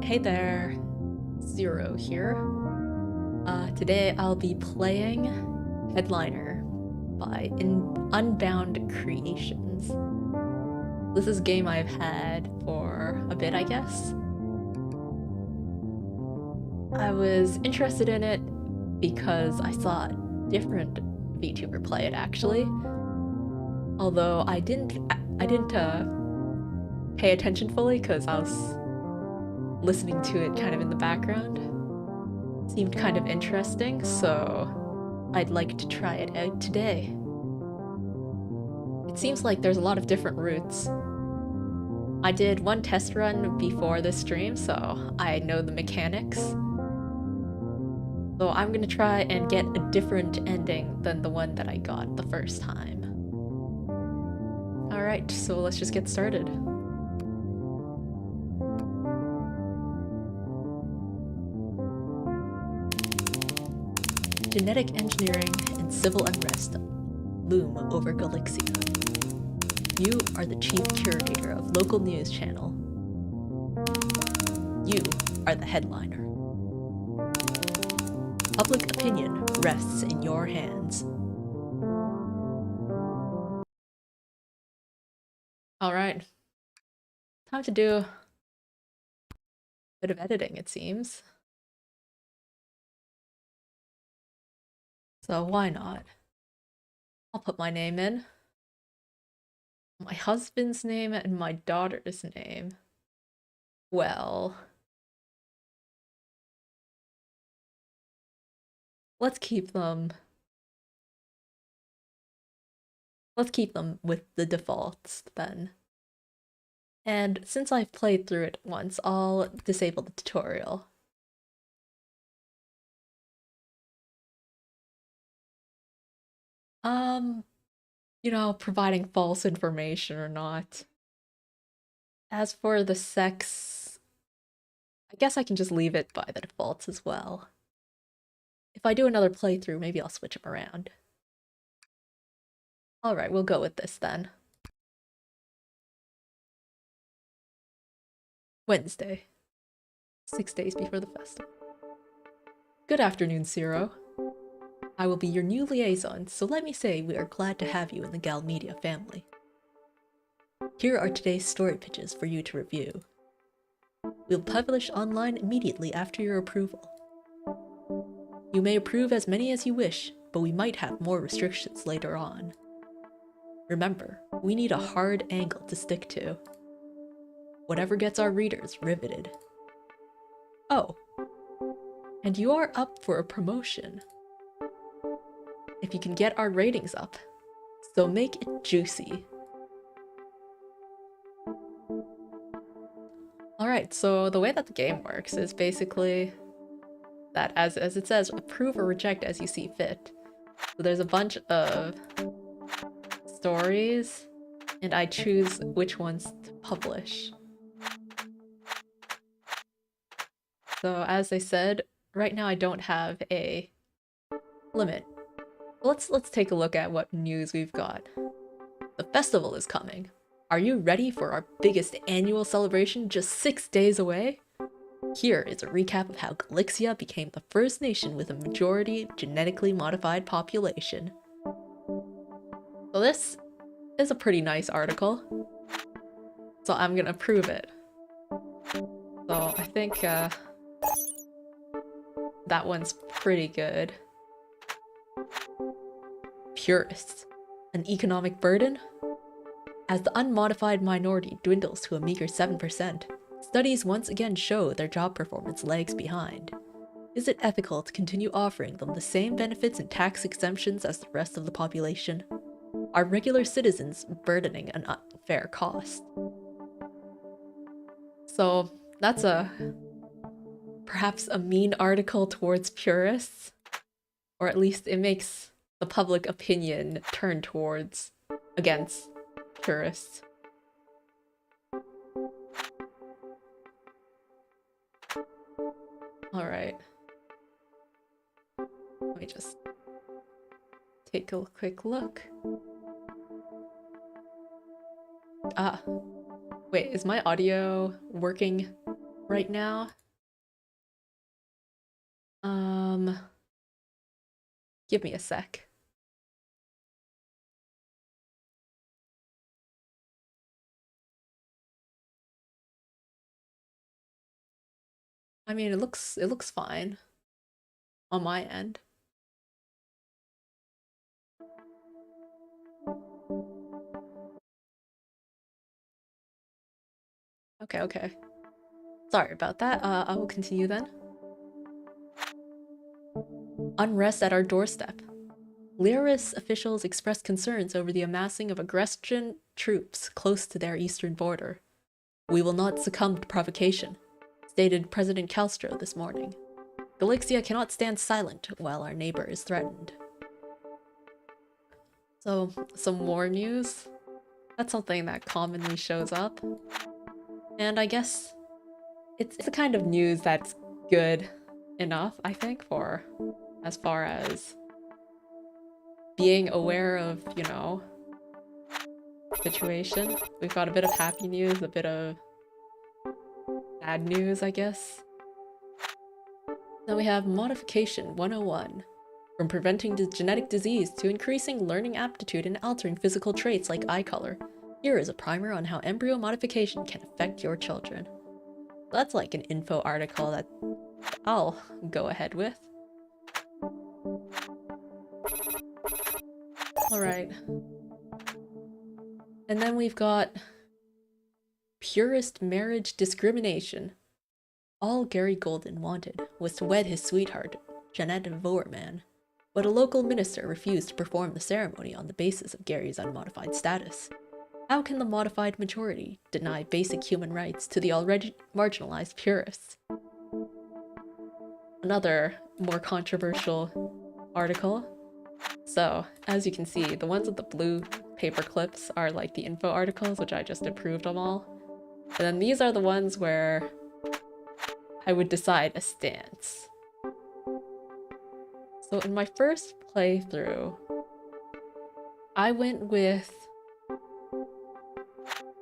Hey there, Ceero here. Today I'll be playing Headliner by Unbound Creations. This is a game I've had for a bit, I guess. I was interested in it because I saw a different VTuber play it, actually. Although I didn't pay attention fully because I was listening to it kind of in the background. Seemed kind of interesting, so I'd like to try it out today. It seems like there's a lot of different routes. I did one test run before this stream, so I know the mechanics. So I'm gonna try and get a different ending than the one that I got the first time. Alright, so let's just get started. Genetic engineering and civil unrest loom over Galaxia. You are the chief curator of local news channel. You are the headliner. Public opinion rests in your hands. Alright. Time to do a bit of editing, it seems. So why not? I'll put my name in. My husband's name and my daughter's name. Well, let's keep them with the defaults then. And since I've played through it once, I'll disable the tutorial. You know, providing false information or not. As for the sex, I guess I can just leave it by the defaults as well. If I do another playthrough, maybe I'll switch them around. Alright, we'll go with this then. Wednesday. 6 days before the festival. Good afternoon, Ceero. I will be your new liaison, so let me say we are glad to have you in the Gal Media family. Here are today's story pitches for you to review. We'll publish online immediately after your approval. You may approve as many as you wish, but we might have more restrictions later on. Remember, we need a hard angle to stick to. Whatever gets our readers riveted. Oh, and you are up for a promotion. If you can get our ratings up, so make it juicy. Alright, so the way that the game works is basically that as it says, approve or reject as you see fit. So there's a bunch of stories, and I choose which ones to publish. So as I said, right now I don't have a limit. Let's take a look at what news we've got. The festival is coming. Are you ready for our biggest annual celebration just 6 days away? Here is a recap of how Galaxia became the first nation with a majority genetically modified population. So this is a pretty nice article. So I'm gonna approve it. So I think that one's pretty good. Purists. An economic burden? As the unmodified minority dwindles to a meager 7%, studies once again show their job performance lags behind. Is it ethical to continue offering them the same benefits and tax exemptions as the rest of the population? Are regular citizens burdening an unfair cost? So that's perhaps a mean article towards purists, or at least it makes the public opinion turn towards against purists. Alright. Let me just take a quick look. Ah. Wait, is my audio working right now? Give me a sec. I mean, it looks fine on my end. Okay, okay. Sorry about that. I will continue then. Unrest at our doorstep. Lyris officials expressed concerns over the amassing of aggressive troops close to their eastern border. We will not succumb to provocation, stated President Castro this morning. Galixia cannot stand silent while our neighbor is threatened. So, some war news. That's something that commonly shows up. And I guess it's the kind of news that's good enough, I think, for as far as being aware of, you know, situation. We've got a bit of happy news, a bit of bad news, I guess. Then we have Modification 101. From preventing genetic disease to increasing learning aptitude and altering physical traits like eye color. Here is a primer on how embryo modification can affect your children. That's like an info article that I'll go ahead with. Alright. And then we've got purist marriage discrimination. All Gary Golden wanted was to wed his sweetheart, Jeanette Voorman, but a local minister refused to perform the ceremony on the basis of Gary's unmodified status. How can the modified majority deny basic human rights to the already marginalized purists? Another more controversial article. So, as you can see, the ones with the blue paper clips are like the info articles, which I just approved of all. And then these are the ones where I would decide a stance. So in my first playthrough, I went with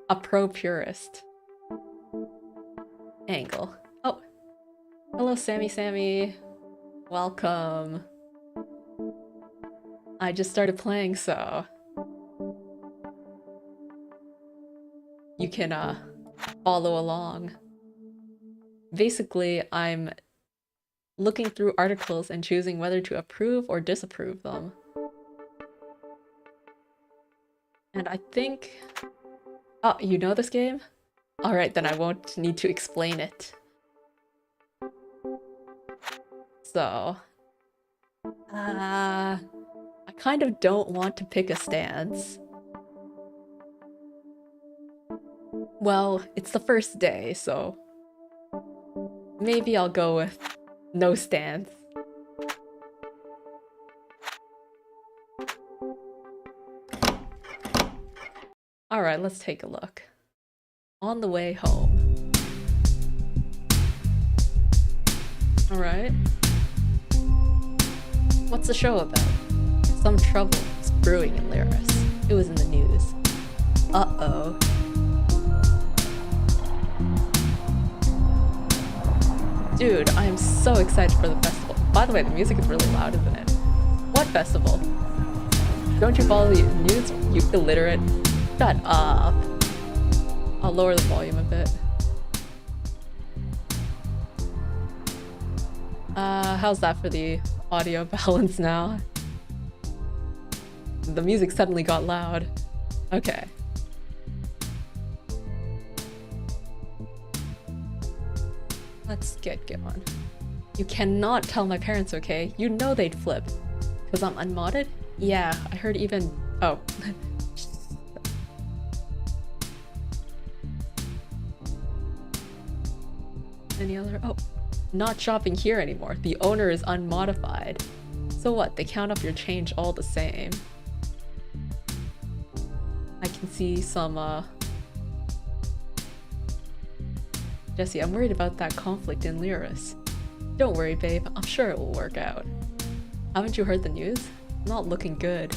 a pro-purist angle. Oh, hello Sammy. Welcome. I just started playing, so you can follow along. Basically, I'm looking through articles and choosing whether to approve or disapprove them. And I think... Oh, you know this game? Alright, then I won't need to explain it. So... I kind of don't want to pick a stance. Well, it's the first day, so... maybe I'll go with no stance. Alright, let's take a look. On the way home. Alright. What's the show about? Some trouble is brewing in Lyris. It was in the news. Uh-oh. Dude, I am so excited for the festival. By the way, the music is really loud, isn't it? What festival? Don't you follow the news, you illiterate? Shut up. I'll lower the volume a bit. How's that for the audio balance now? The music suddenly got loud. Okay. Let's get going. You cannot tell my parents, okay? You know they'd flip. Because I'm unmodded? Yeah, I heard even... Oh. Any other... Oh. Not shopping here anymore. The owner is unmodified. So what? They count up your change all the same. I can see some, Jesse, I'm worried about that conflict in Lyris. Don't worry, babe. I'm sure it will work out. Haven't you heard the news? Not looking good.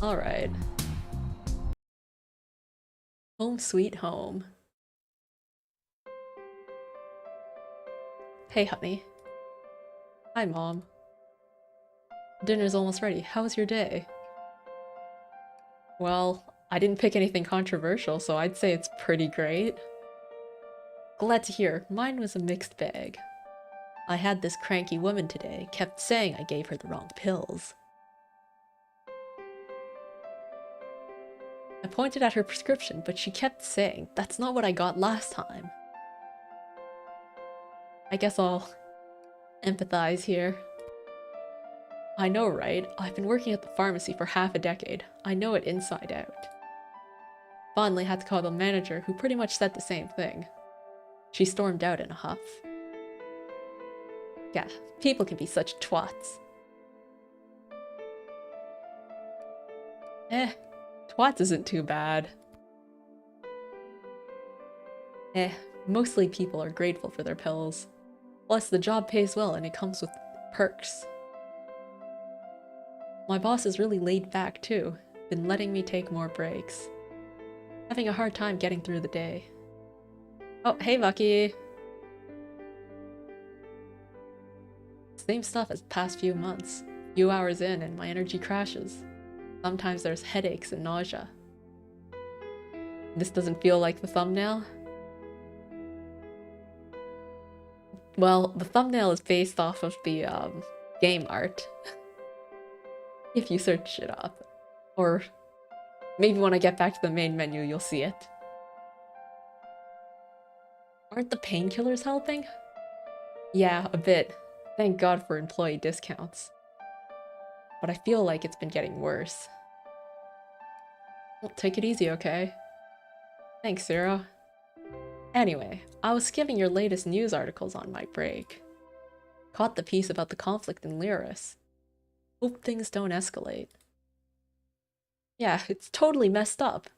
Alright. Home sweet home. Hey, honey. Hi, Mom. Dinner's almost ready. How was your day? Well, I didn't pick anything controversial, so I'd say it's pretty great. Glad to hear. Mine was a mixed bag. I had this cranky woman today, kept saying I gave her the wrong pills. I pointed at her prescription, but she kept saying, that's not what I got last time. I guess I'll empathize here. I know, right? I've been working at the pharmacy for half a decade. I know it inside out. Finally had to call the manager, who pretty much said the same thing. She stormed out in a huff. Yeah, people can be such twats. Twats isn't too bad. Mostly people are grateful for their pills. Plus, the job pays well and it comes with perks. My boss is really laid back too, been letting me take more breaks. Having a hard time getting through the day. Oh, hey Bucky! Same stuff as past few months. Few hours in and my energy crashes. Sometimes there's headaches and nausea. This doesn't feel like the thumbnail? Well, the thumbnail is based off of the game art. If you search it up. Or maybe when I get back to the main menu, you'll see it. Aren't the painkillers helping? Yeah, a bit. Thank God for employee discounts. But I feel like it's been getting worse. Well, take it easy, okay? Thanks, Ceero. Anyway, I was skimming your latest news articles on my break. Caught the piece about the conflict in Lyris. Hope things don't escalate. Yeah, it's totally messed up.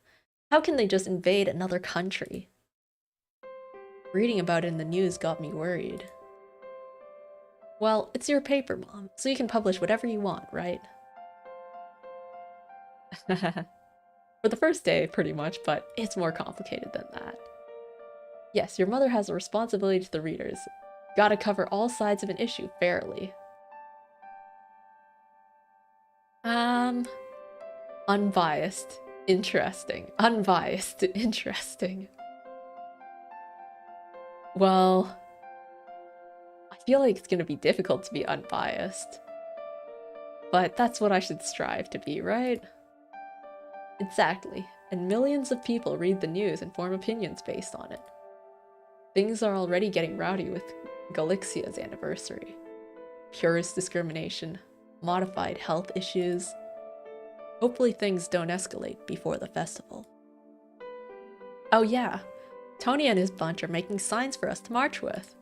How can they just invade another country? Reading about it in the news got me worried. Well, it's your paper, Mom, so you can publish whatever you want, right? For the first day, pretty much, but it's more complicated than that. Yes, your mother has a responsibility to the readers. Gotta cover all sides of an issue fairly. Unbiased. Interesting. Unbiased. Interesting. Well, I feel like it's gonna be difficult to be unbiased. But that's what I should strive to be, right? Exactly. And millions of people read the news and form opinions based on it. Things are already getting rowdy with Galixia's anniversary. Purist discrimination, modified health issues. Hopefully things don't escalate before the festival. Oh yeah, Tony and his bunch are making signs for us to march with.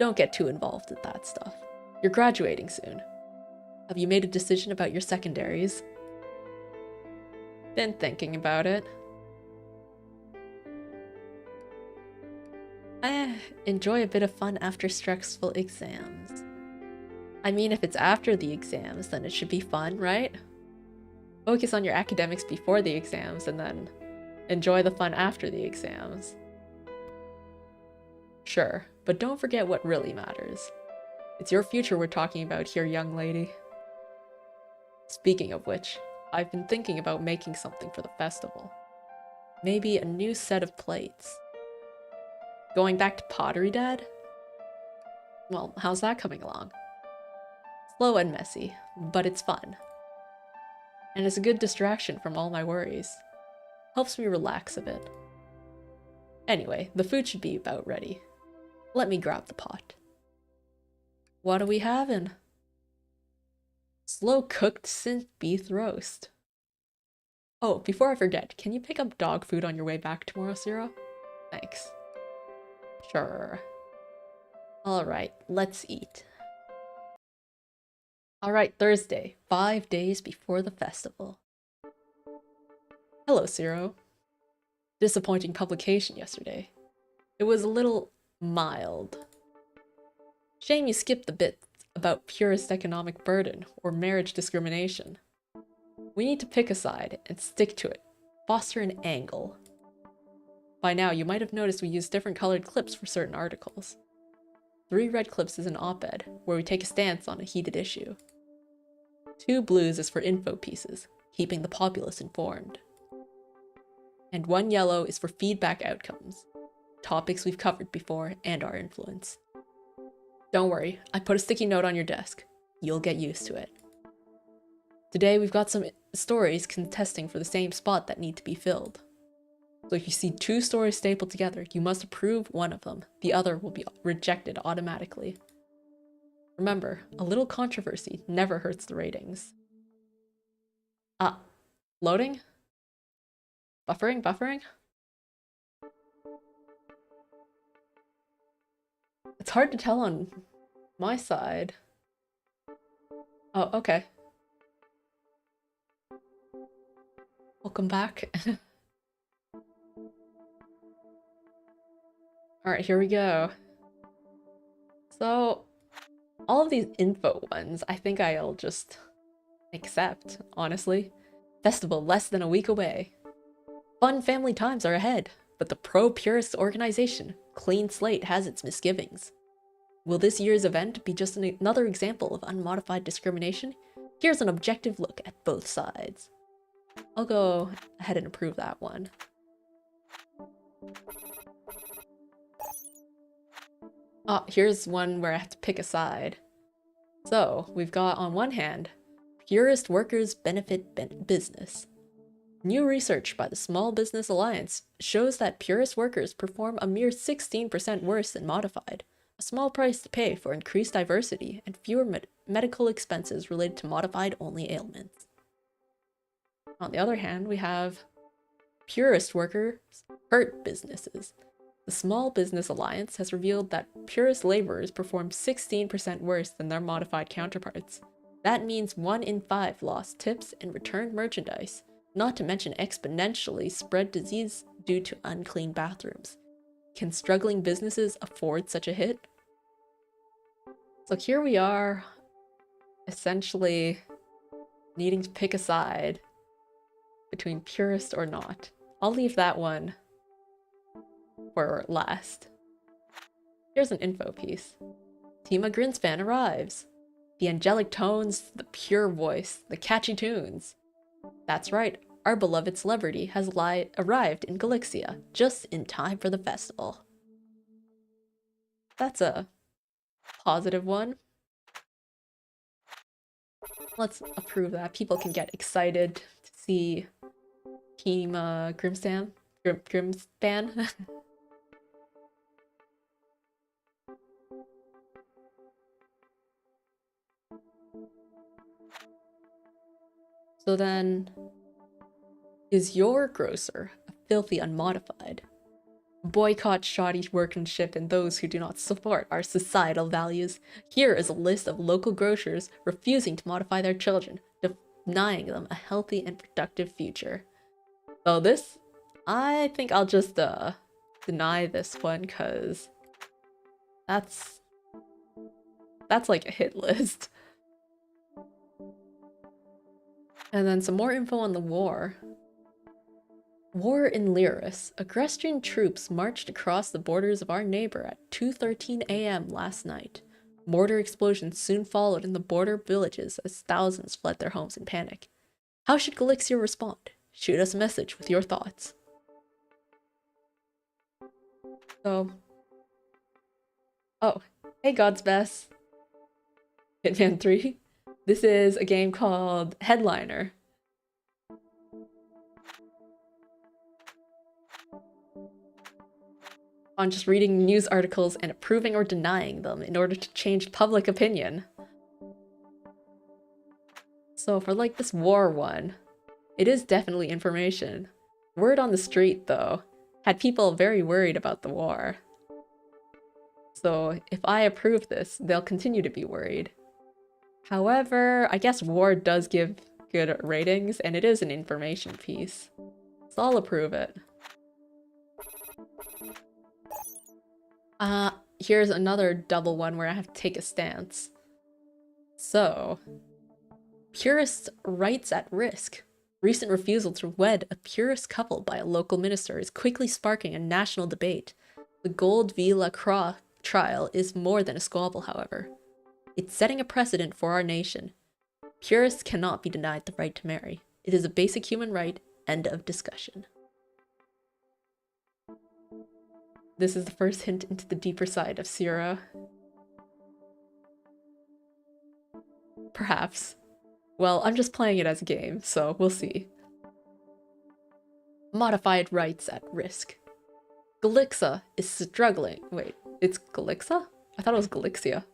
Don't get too involved with that stuff. You're graduating soon. Have you made a decision about your secondaries? Been thinking about it. Enjoy a bit of fun after stressful exams. I mean, if it's after the exams, then it should be fun, right? Focus on your academics before the exams and then enjoy the fun after the exams. Sure, but don't forget what really matters. It's your future we're talking about here, young lady. Speaking of which, I've been thinking about making something for the festival. Maybe a new set of plates. Going back to pottery, Dad? Well, how's that coming along? Slow and messy, but it's fun. And it's a good distraction from all my worries. Helps me relax a bit. Anyway, the food should be about ready. Let me grab the pot. What are we having? Slow-cooked synth beef roast. Oh, before I forget, can you pick up dog food on your way back tomorrow, Ceero? Thanks. Sure. Alright, let's eat. Alright, Thursday, 5 days before the festival. Hello, Ceero. Disappointing publication yesterday. It was a little mild. Shame you skipped the bit about purist economic burden or marriage discrimination. We need to pick a side and stick to it. Foster an angle. By now, you might have noticed we use different colored clips for certain articles. 3 red clips is an op-ed, where we take a stance on a heated issue. 2 blues is for info pieces, keeping the populace informed. And 1 yellow is for feedback outcomes, topics we've covered before and our influence. Don't worry, I put a sticky note on your desk. You'll get used to it. Today we've got some stories contesting for the same spot that need to be filled. So if you see 2 stories stapled together, you must approve one of them. The other will be rejected automatically. Remember, a little controversy never hurts the ratings. Loading? Buffering? It's hard to tell on my side. Oh, okay. Welcome back. Alright, here we go. So, all of these info ones, I think I'll just accept, honestly. Festival less than a week away. Fun family times are ahead, but the pro-purist organization, Clean Slate, has its misgivings. Will this year's event be just another example of unmodified discrimination? Here's an objective look at both sides. I'll go ahead and approve that one. Here's one where I have to pick a side. So, we've got on one hand, Purist Workers Benefit Business. New research by the Small Business Alliance shows that purist workers perform a mere 16% worse than modified, a small price to pay for increased diversity and fewer medical expenses related to modified-only ailments. On the other hand, we have Purist Workers Hurt Businesses. The Small Business Alliance has revealed that purist laborers perform 16% worse than their modified counterparts. That means 1 in 5 lost tips and returned merchandise, not to mention exponentially spread disease due to unclean bathrooms. Can struggling businesses afford such a hit? So here we are, essentially needing to pick a side between purist or not. I'll leave that one for last. Here's an info piece. Tima Grinspan arrives. The angelic tones, the pure voice, the catchy tunes. That's right, our beloved celebrity has arrived in Galixia, just in time for the festival. That's a positive one. Let's approve that. People can get excited to see Team Grimspan. So then, is your grocer a filthy unmodified? Boycott shoddy workmanship and those who do not support our societal values. Here is a list of local grocers refusing to modify their children, denying them a healthy and productive future. So this, I think I'll just deny this one, because that's like a hit list. And then some more info on the war. War in Lyris. Aggressian troops marched across the borders of our neighbor at 2:13 a.m. last night. Mortar explosions soon followed in the border villages as thousands fled their homes in panic. How should Galixia respond? Shoot us a message with your thoughts. So... oh, hey God's Best. Hitman 3. This is a game called Headliner. On just reading news articles and approving or denying them in order to change public opinion. So for like this war one, it is definitely information. Word on the street, though, had people very worried about the war. So if I approve this, they'll continue to be worried. However, I guess war does give good ratings, and it is an information piece. So I'll approve it. Here's another double one where I have to take a stance. So, purist rights at risk. Recent refusal to wed a purist couple by a local minister is quickly sparking a national debate. The Gold V. La Croix trial is more than a squabble, however. It's setting a precedent for our nation. Purists cannot be denied the right to marry. It is a basic human right. End of discussion. This is the first hint into the deeper side of Ceero. Perhaps. Well, I'm just playing it as a game, so we'll see. Modified rights at risk. Galixa is struggling. Wait, it's Galixa? I thought it was Galixia.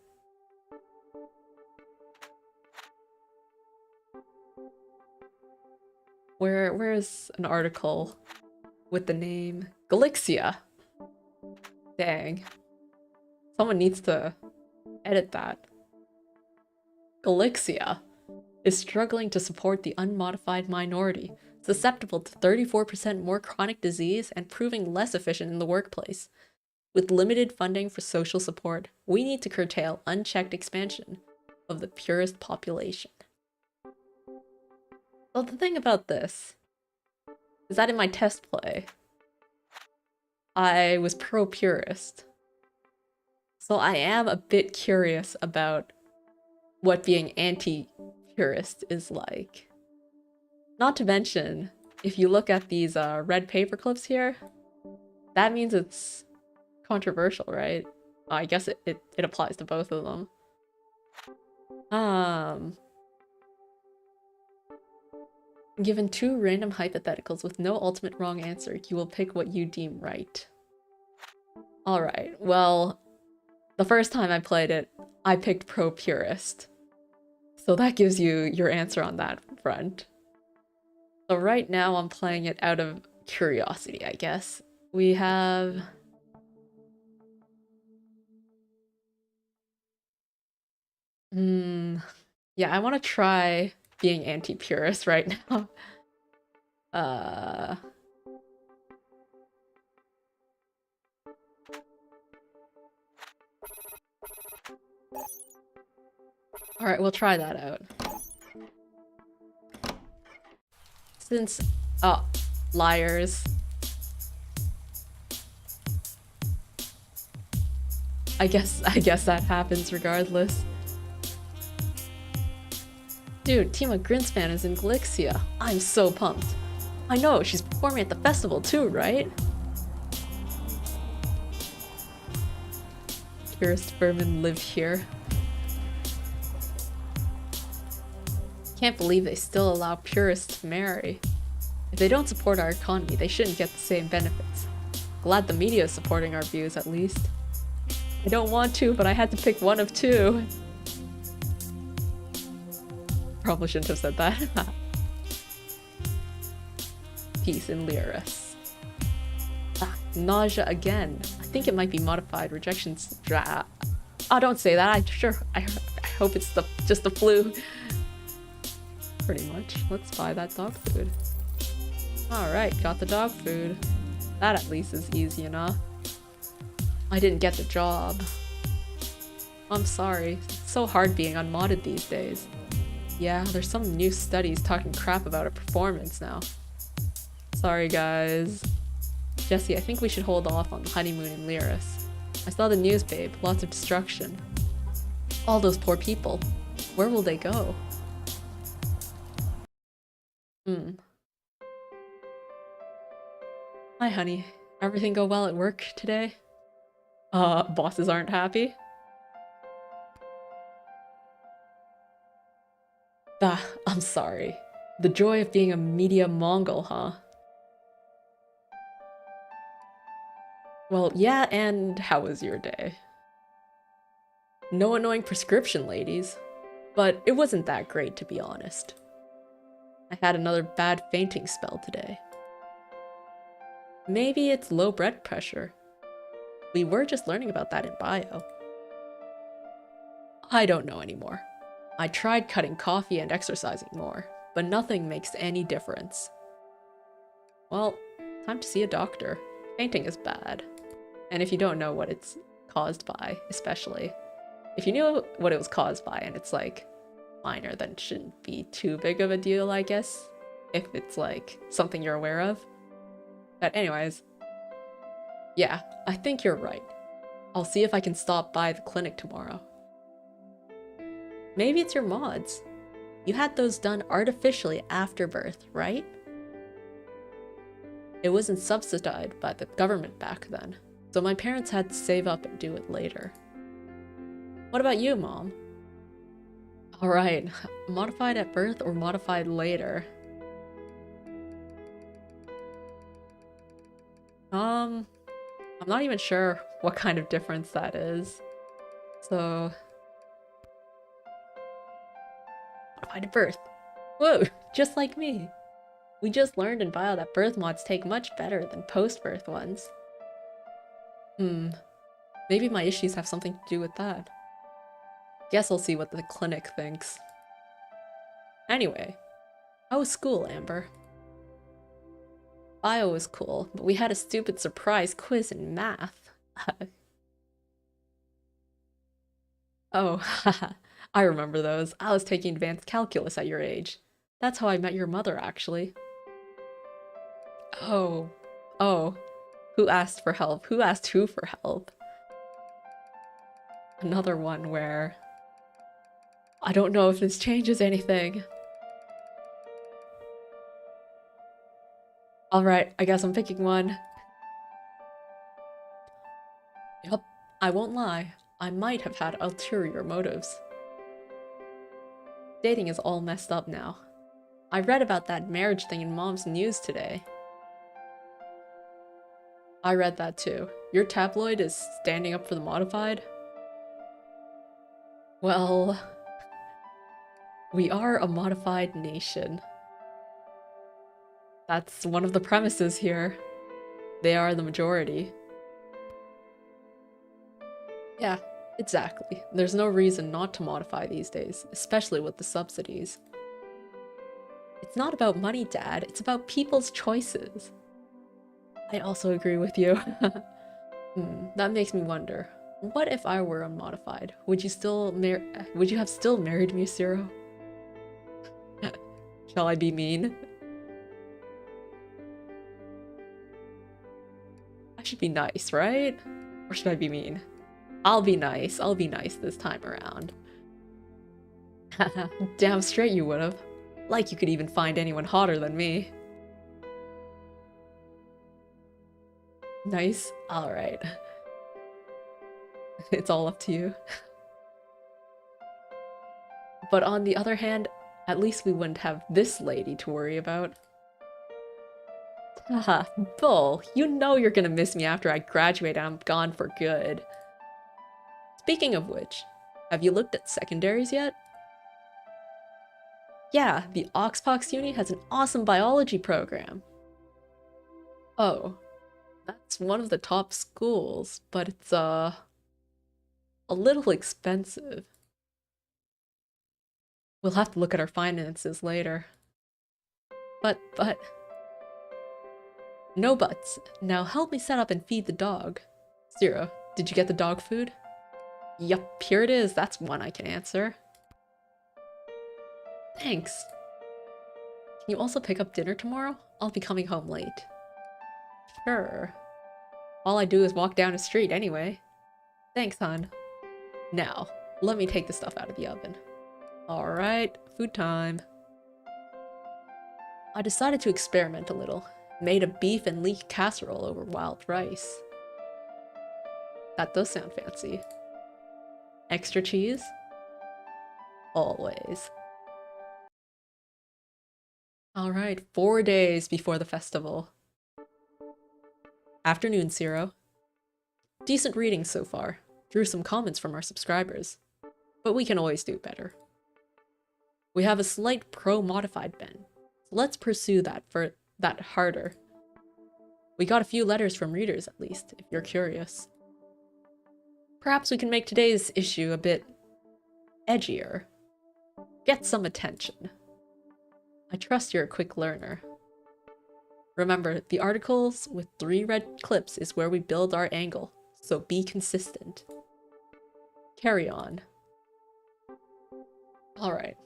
Where is an article with the name Galixia? Dang. Someone needs to edit that. Galixia is struggling to support the unmodified minority, susceptible to 34% more chronic disease and proving less efficient in the workplace. With limited funding for social support, we need to curtail unchecked expansion of the purist population. Well, the thing about this is that in my test play, I was pro-purist. So I am a bit curious about what being anti-purist is like. Not to mention, if you look at these red paper clips here, that means it's controversial, right? I guess it applies to both of them. Given two random hypotheticals with no ultimate wrong answer, you will pick what you deem right. Alright, well, the first time I played it, I picked pro-purist. So that gives you your answer on that front. So right now I'm playing it out of curiosity, I guess. We have... yeah, I want to try being anti-purist right now. Alright, we'll try that out. Since... oh, liars. I guess that happens regardless. Dude, Tima Grinspan is in Galixia. I'm so pumped. I know, she's performing at the festival too, right? Purist vermin live here. Can't believe they still allow purists to marry. If they don't support our economy, they shouldn't get the same benefits. Glad the media is supporting our views, at least. I don't want to, but I had to pick one of two. Probably shouldn't have said that. Peace in Lyris. Nausea again. I think it might be modified rejections. Oh, don't say that. I hope it's just the flu. Pretty much. Let's buy that dog food. Alright, got the dog food. That at least is easy enough. I didn't get the job. I'm sorry. It's so hard being unmodded these days. Yeah, there's some new studies talking crap about our performance now. Sorry, guys. Jesse, I think we should hold off on the honeymoon in Lyris. I saw the news, babe. Lots of destruction. All those poor people. Where will they go? Hi, honey. Everything go well at work today? Bosses aren't happy? I'm sorry. The joy of being a media Mongol, huh? Well, yeah, and how was your day? No annoying prescription, ladies. But it wasn't that great, to be honest. I had another bad fainting spell today. Maybe it's low blood pressure. We were just learning about that in bio. I don't know anymore. I tried cutting coffee and exercising more, but nothing makes any difference. Well, time to see a doctor. Fainting is bad. And if you don't know what it's caused by, especially, if you knew what it was caused by and it's like minor, then it shouldn't be too big of a deal, I guess, if it's like something you're aware of. But anyways, yeah, I think you're right. I'll see if I can stop by the clinic tomorrow. Maybe it's your mods. You had those done artificially after birth, right? It wasn't subsidized by the government back then, so my parents had to save up and do it later. What about you, Mom? Alright, modified at birth or modified later? I'm not even sure what kind of difference that is. So... modified at birth. Whoa, just like me. We just learned in bio that birth mods take much better than post-birth ones. Maybe my issues have something to do with that. Guess I'll see what the clinic thinks. Anyway, how was school, Amber? Bio was cool, but we had a stupid surprise quiz in math. Oh, haha. I remember those. I was taking advanced calculus at your age. That's how I met your mother, actually. Oh. Who asked for help? Who asked who for help? Another one where... I don't know if this changes anything. Alright, I guess I'm picking one. Yup, I won't lie. I might have had ulterior motives. Dating is all messed up now. I read about that marriage thing in Mom's news today. I read that too. Your tabloid is standing up for the modified? Well... we are a modified nation. That's one of the premises here. They are the majority. Yeah, exactly. There's no reason not to modify these days, especially with the subsidies. It's not about money, Dad. It's about people's choices. I also agree with you. That makes me wonder. What if I were unmodified? Would you have still married me, Ceero? Shall I be mean? I should be nice, right? Or should I be mean? I'll be nice. I'll be nice this time around. Damn straight you would've. Like you could even find anyone hotter than me. Nice? Alright. It's all up to you. But on the other hand, at least we wouldn't have this lady to worry about. Haha, Bull, you know you're gonna miss me after I graduate and I'm gone for good. Speaking of which, have you looked at secondaries yet? Yeah, the Oxpox Uni has an awesome biology program. Oh, that's one of the top schools, but it's a little expensive. We'll have to look at our finances later. But... no buts. Now help me set up and feed the dog. Ceero, did you get the dog food? Yup, here it is. That's one I can answer. Thanks. Can you also pick up dinner tomorrow? I'll be coming home late. Sure. All I do is walk down the street anyway. Thanks, hon. Now, let me take the stuff out of the oven. Alright, food time. I decided to experiment a little. Made a beef and leek casserole over wild rice. That does sound fancy. Extra cheese? Always. Alright, 4 days before the festival. Afternoon, Ceero. Decent reading so far. Drew some comments from our subscribers. But we can always do better. We have a slight pro-modified bent, so let's pursue that harder. We got a few letters from readers at least, if you're curious. Perhaps we can make today's issue a bit edgier. Get some attention. I trust you're a quick learner. Remember, the articles with 3 red clips is where we build our angle, so be consistent. Carry on. Alright.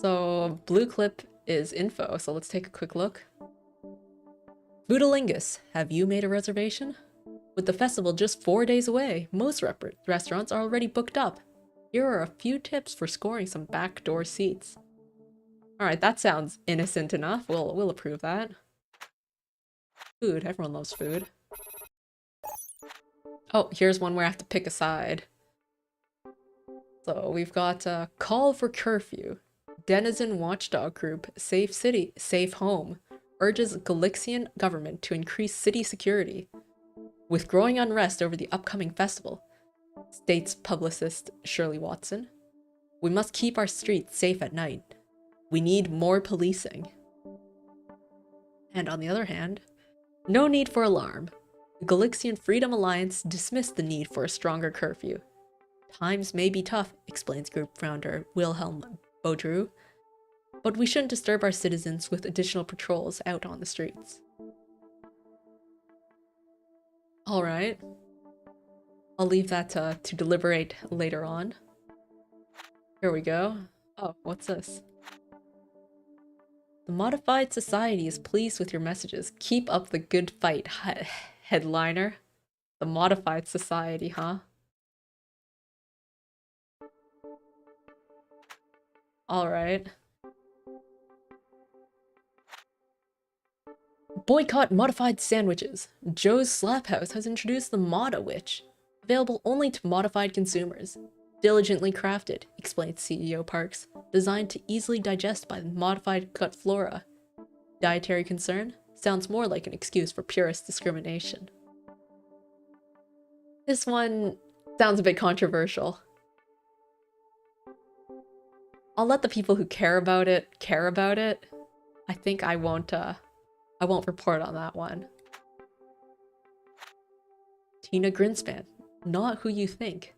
So, blue clip is info, so let's take a quick look. Budalingus, have you made a reservation? With the festival just 4 days away, most restaurants are already booked up. Here are a few tips for scoring some backdoor seats. Alright, that sounds innocent enough. We'll approve that. Food, everyone loves food. Oh, here's one where I have to pick a side. So we've got a call for curfew. Denizen watchdog group, Safe City, Safe Home, urges Galixian government to increase city security. With growing unrest over the upcoming festival, states publicist Shirley Watson, we must keep our streets safe at night. We need more policing. And on the other hand, no need for alarm. The Galixian Freedom Alliance dismissed the need for a stronger curfew. Times may be tough, explains group founder Wilhelm Baudru, but we shouldn't disturb our citizens with additional patrols out on the streets. Alright. I'll leave that to deliberate later on. Here we go. Oh, what's this? The modified society is pleased with your messages. Keep up the good fight, headliner. The modified society, huh? Alright. Boycott modified sandwiches. Joe's Slap House has introduced the Moda Witch. Available only to modified consumers. Diligently crafted, explains CEO Parks. Designed to easily digest by the modified gut flora. Dietary concern? Sounds more like an excuse for purist discrimination. This one sounds a bit controversial. I'll let the people who care about it. I think I won't report on that one. Tina Grinspan, not who you think.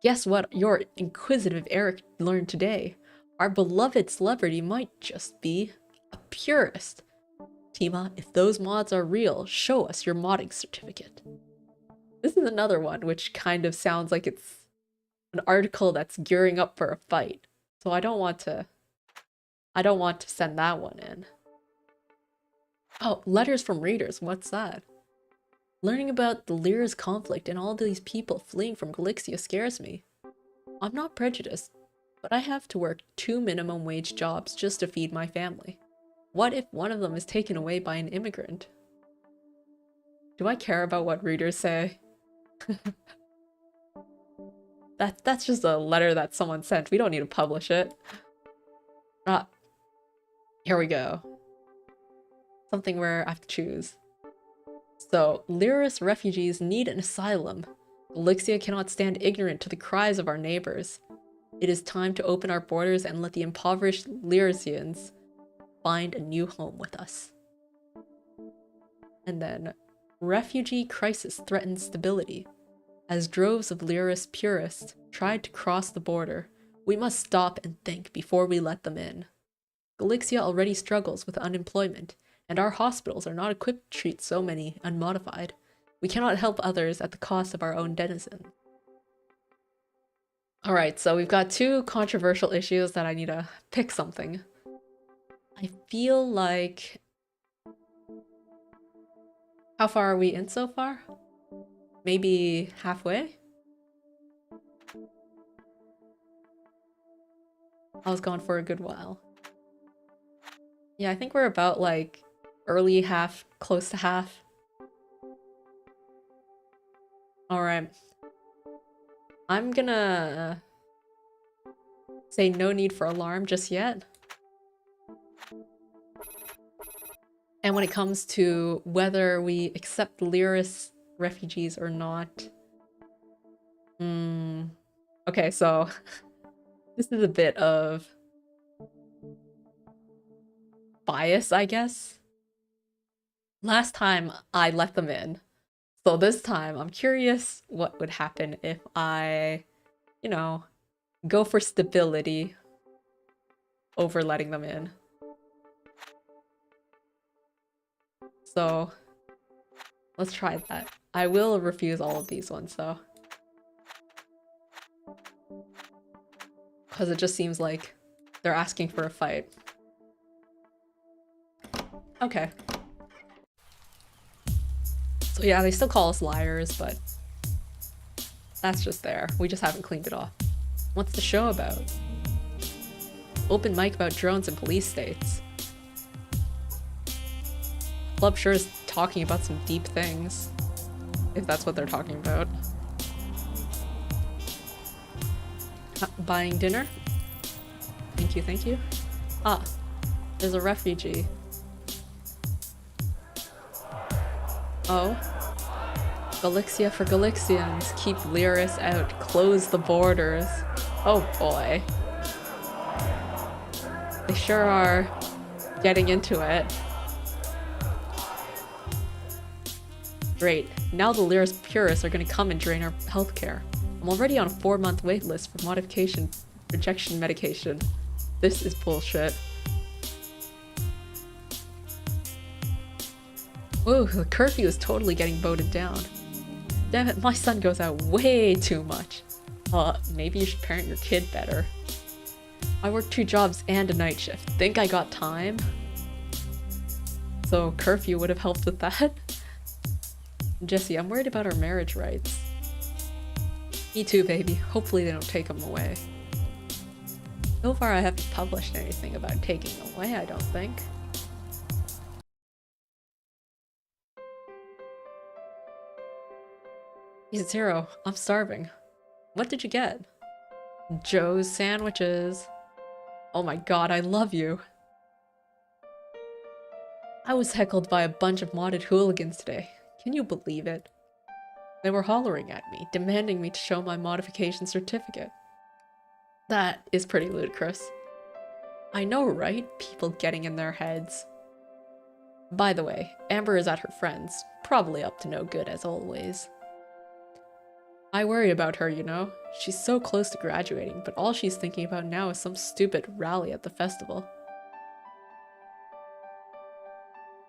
Guess what your inquisitive Eric learned today? Our beloved celebrity might just be a purist. Tima, if those mods are real, show us your modding certificate. This is another one which kind of sounds like it's an article that's gearing up for a fight. So I don't want to send that one in. Oh, letters from readers, what's that? Learning about the Lyra's conflict and all these people fleeing from Galixia scares me. I'm not prejudiced, but I have to work 2 minimum wage jobs just to feed my family. What if one of them is taken away by an immigrant? Do I care about what readers say? That's just a letter that someone sent. We don't need to publish it. Here we go. Something where I have to choose. So, Lyris refugees need an asylum. Galixia cannot stand ignorant to the cries of our neighbors. It is time to open our borders and let the impoverished Lyrisians find a new home with us. And then, refugee crisis threatens stability. As droves of Lyris purists tried to cross the border, we must stop and think before we let them in. Galixia already struggles with unemployment, and our hospitals are not equipped to treat so many unmodified. We cannot help others at the cost of our own denizens. Alright, so we've got 2 controversial issues that I need to pick something. I feel like... How far are we in so far? Maybe halfway? I was gone for a good while. Yeah, I think we're about like early half, close to half. Alright. I'm gonna say no need for alarm just yet. And when it comes to whether we accept Lyris refugees or not... Okay, so this is a bit of bias, I guess. Last time I let them in. So this time I'm curious what would happen if I, you know, go for stability over letting them in. So let's try that. I will refuse all of these ones though. Because it just seems like they're asking for a fight. Okay. So yeah, they still call us liars, but that's just there. We just haven't cleaned it off. What's the show about? Open mic about drones and police states. Club sure is talking about some deep things. If that's what they're talking about. Buying dinner? Thank you, thank you. Ah, there's a refugee. Oh. Galixia for Galixians. Keep Lyris out. Close the borders. Oh boy. They sure are getting into it. Great. Now the Lyris purists are gonna come and drain our healthcare. I'm already on a 4-month waitlist for modification rejection medication. This is bullshit. Whoa, the curfew is totally getting voted down. Damn it, my son goes out way too much. Maybe you should parent your kid better. I work 2 jobs and a night shift. Think I got time? So curfew would have helped with that? Jesse, I'm worried about our marriage rights. Me too, baby. Hopefully they don't take them away. So far I haven't published anything about taking them away, I don't think. Ceero, I'm starving. What did you get? Joe's sandwiches. Oh my god, I love you. I was heckled by a bunch of modded hooligans today. Can you believe it? They were hollering at me, demanding me to show my modification certificate. That is pretty ludicrous. I know, right? People getting in their heads. By the way, Amber is at her friend's, probably up to no good as always. I worry about her, you know? She's so close to graduating, but all she's thinking about now is some stupid rally at the festival.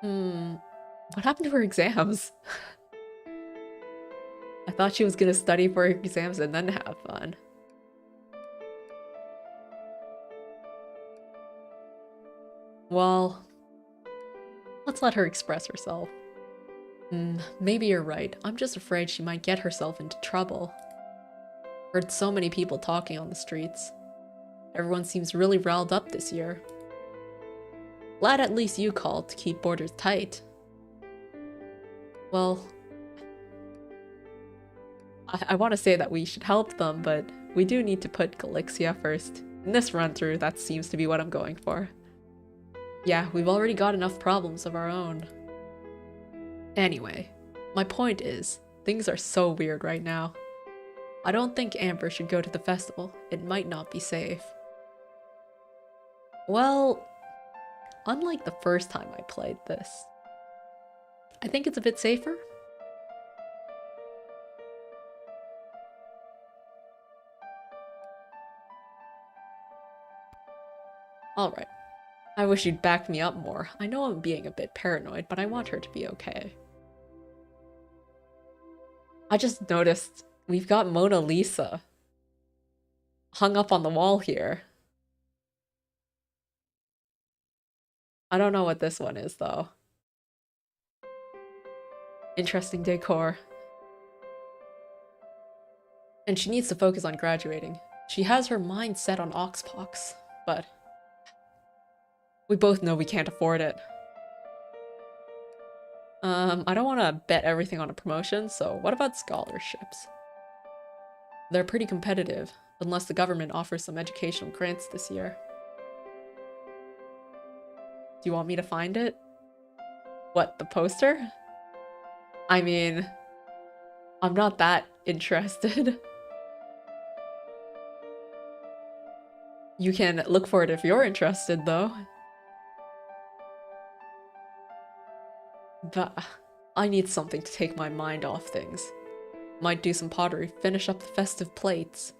What happened to her exams? I thought she was gonna study for her exams and then have fun. Well, let's let her express herself. Maybe you're right. I'm just afraid she might get herself into trouble. Heard so many people talking on the streets. Everyone seems really riled up this year. Glad at least you called to keep borders tight. Well, I want to say that we should help them, but we do need to put Galixia first. In this run-through, that seems to be what I'm going for. Yeah, we've already got enough problems of our own. Anyway, my point is, things are so weird right now. I don't think Amber should go to the festival. It might not be safe. Well, unlike the first time I played this, I think it's a bit safer. Alright. I wish you'd back me up more. I know I'm being a bit paranoid, but I want her to be okay. I just noticed we've got Mona Lisa hung up on the wall here. I don't know what this one is, though. Interesting decor. And she needs to focus on graduating. She has her mind set on Oxpox, but we both know we can't afford it. I don't want to bet everything on a promotion, so what about scholarships? They're pretty competitive, unless the government offers some educational grants this year. Do you want me to find it? What, the poster? I mean, I'm not that interested. You can look for it if you're interested, though. But I need something to take my mind off things. Might do some pottery, finish up the festive plates.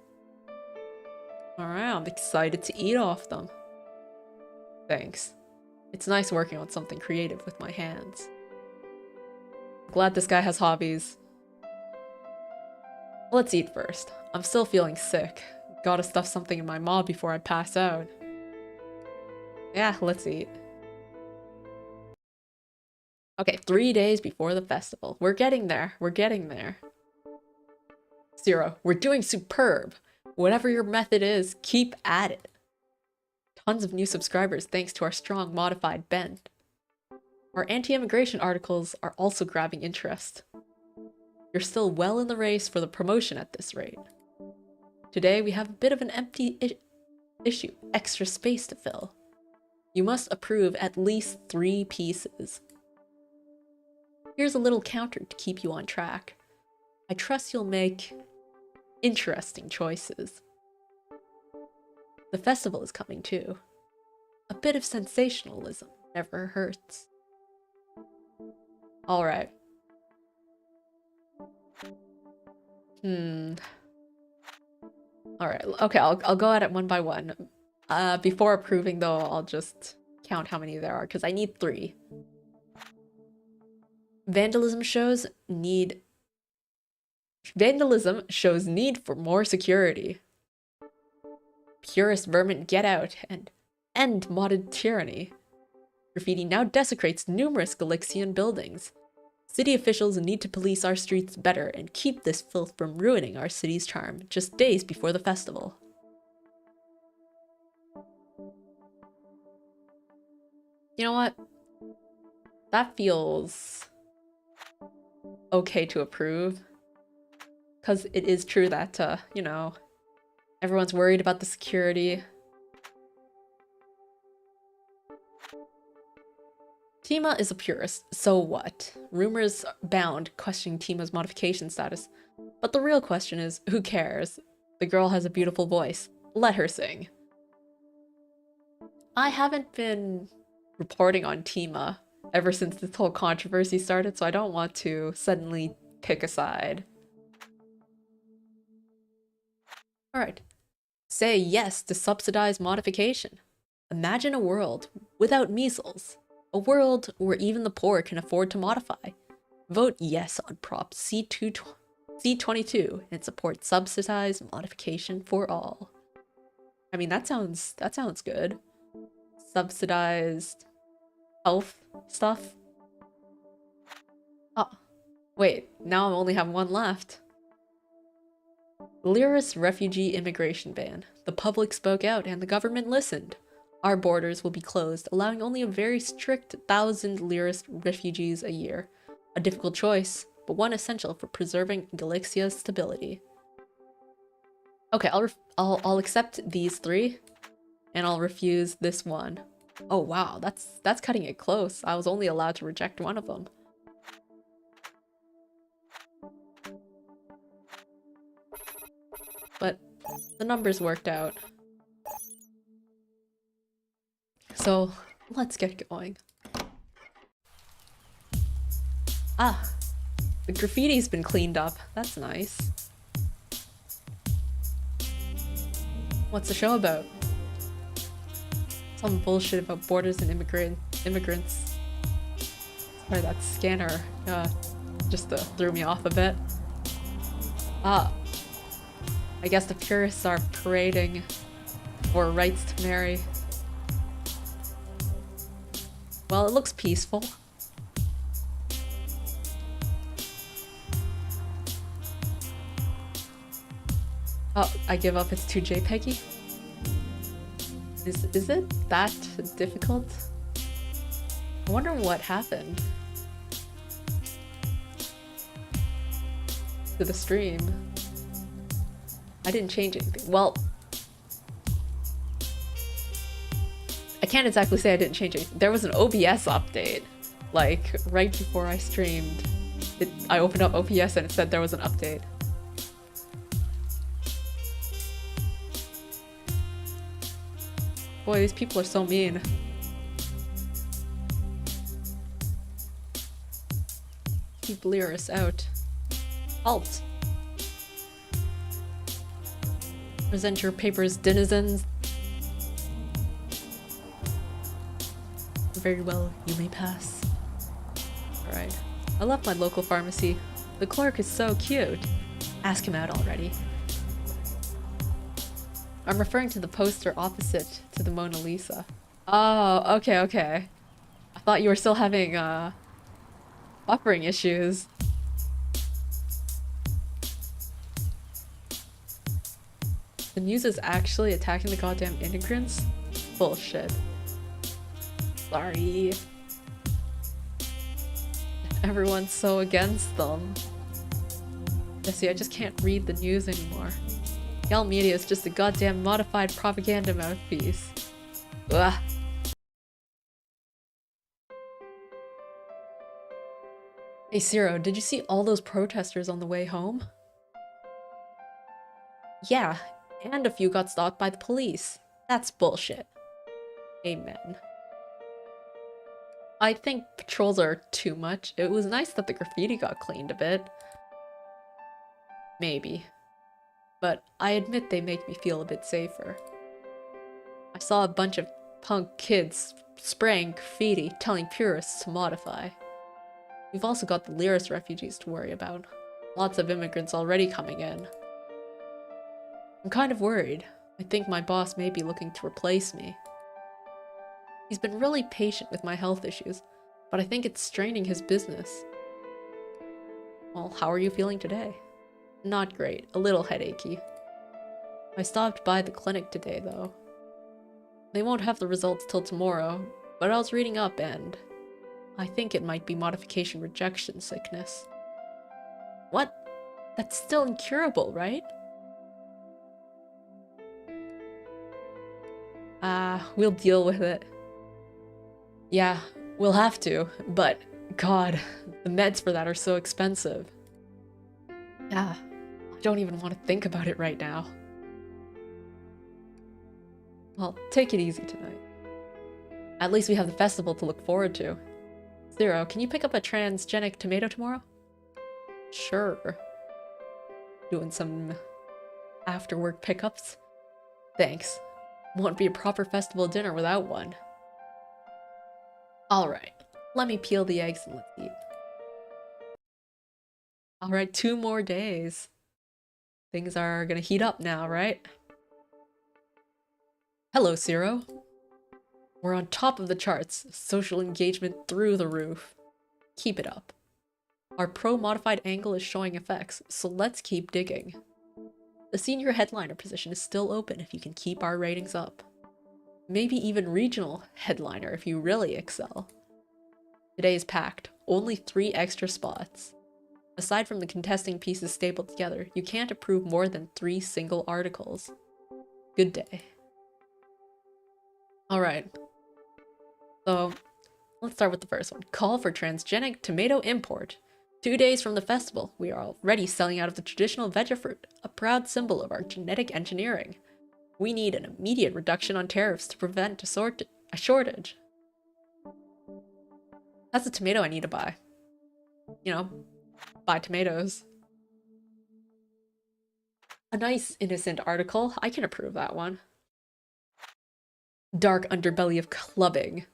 Alright, I'm excited to eat off them. Thanks. It's nice working on something creative with my hands. Glad this guy has hobbies. Let's eat first. I'm still feeling sick. Gotta stuff something in my maw before I pass out. Yeah, let's eat. Okay, 3 days before the festival. We're getting there. We're getting there. Ceero, we're doing superb. Whatever your method is, keep at it. Tons of new subscribers thanks to our strong modified bend. Our anti-immigration articles are also grabbing interest. You're still well in the race for the promotion at this rate. Today we have a bit of an empty issue, extra space to fill. You must approve at least 3 pieces. Here's a little counter to keep you on track. I trust you'll make interesting choices. The festival is coming too. A bit of sensationalism never hurts. Alright. Alright, okay, I'll go at it one by one. Before approving though, I'll just count how many there are, because I need 3. Vandalism shows need for more security. Purist vermin get out and end modded tyranny. Graffiti now desecrates numerous Galixian buildings. City officials need to police our streets better and keep this filth from ruining our city's charm just days before the festival. You know what? That feels okay to approve. Because it is true that, you know, everyone's worried about the security. Tima is a purist, so what? Rumors abound questioning Tima's modification status. But the real question is, who cares? The girl has a beautiful voice. Let her sing. I haven't been reporting on Tima ever since this whole controversy started, so I don't want to suddenly pick a side. Alright. Say yes to subsidized modification. Imagine a world without measles. A world where even the poor can afford to modify. Vote yes on Prop C22 and support subsidized modification for all. I mean, that sounds good. Subsidized health stuff. Oh, wait, now I only have 1 left. Lyris refugee immigration ban. The public spoke out and the government listened. Our borders will be closed, allowing only a very strict 1,000 Lyris refugees a year. A difficult choice, but one essential for preserving Galixia's stability. Okay, I'll accept these 3, and I'll refuse this one. Oh wow, that's cutting it close. I was only allowed to reject 1 of them. But the numbers worked out. So, let's get going. Ah, the graffiti's been cleaned up. That's nice. What's the show about? Some bullshit about borders and immigrants. Sorry, that scanner just threw me off a bit. Ah, I guess the purists are parading for rights to marry. Well, it looks peaceful. Oh, I give up, it's too JPEGy? Is it that difficult? I wonder what happened to the stream. I didn't change anything. Well, I can't exactly say I didn't change anything. There was an OBS update, like, right before I streamed. I opened up OBS and it said there was an update. Boy, these people are so mean. Keep Lyris out. Halt! Present your papers, denizens. Very well, you may pass. Alright. I love my local pharmacy. The clerk is so cute. Ask him out already. I'm referring to the poster opposite to the Mona Lisa. Oh, okay, okay. I thought you were still having buffering issues. The news is actually attacking the goddamn immigrants? Bullshit. Sorry. Everyone's so against them. Yeah, see, I just can't read the news anymore. Gal Media is just a goddamn modified propaganda mouthpiece. Ugh. Hey Ceero, did you see all those protesters on the way home? Yeah, and a few got stopped by the police. That's bullshit. Amen. I think patrols are too much. It was nice that the graffiti got cleaned a bit. Maybe. But I admit they make me feel a bit safer. I saw a bunch of punk kids spraying graffiti, telling purists to modify. We've also got the Lyris refugees to worry about. Lots of immigrants already coming in. I'm kind of worried. I think my boss may be looking to replace me. He's been really patient with my health issues, but I think it's straining his business. Well, how are you feeling today? Not great, a little headachy. I stopped by the clinic today, though. They won't have the results till tomorrow, but I was reading up and I think it might be modification rejection sickness. What? That's still incurable, right? We'll deal with it. Yeah, we'll have to, but God, the meds for that are so expensive. Yeah, I don't even want to think about it right now. Well, take it easy tonight. At least we have the festival to look forward to. Ceero, can you pick up a transgenic tomato tomorrow? Sure. Doing some after-work pickups? Thanks. Won't be a proper festival dinner without one. Alright, let me peel the eggs and let's eat. Alright, 2 more days. Things are gonna heat up now, right? Hello, Ceero. We're on top of the charts, social engagement through the roof. Keep it up. Our pro-modified angle is showing effects, so let's keep digging. The senior headliner position is still open if you can keep our ratings up. Maybe even regional headliner if you really excel. Today is packed, only 3 extra spots. Aside from the contesting pieces stapled together, you can't approve more than 3 single articles. Good day. Alright. So, let's start with the first one. Call for transgenic tomato import. 2 days from the festival, we are already selling out of the traditional veggie-fruit, a proud symbol of our genetic engineering. We need an immediate reduction on tariffs to prevent a shortage. That's a tomato I need to buy. You know, buy tomatoes. A nice, innocent article. I can approve that one. Dark underbelly of clubbing.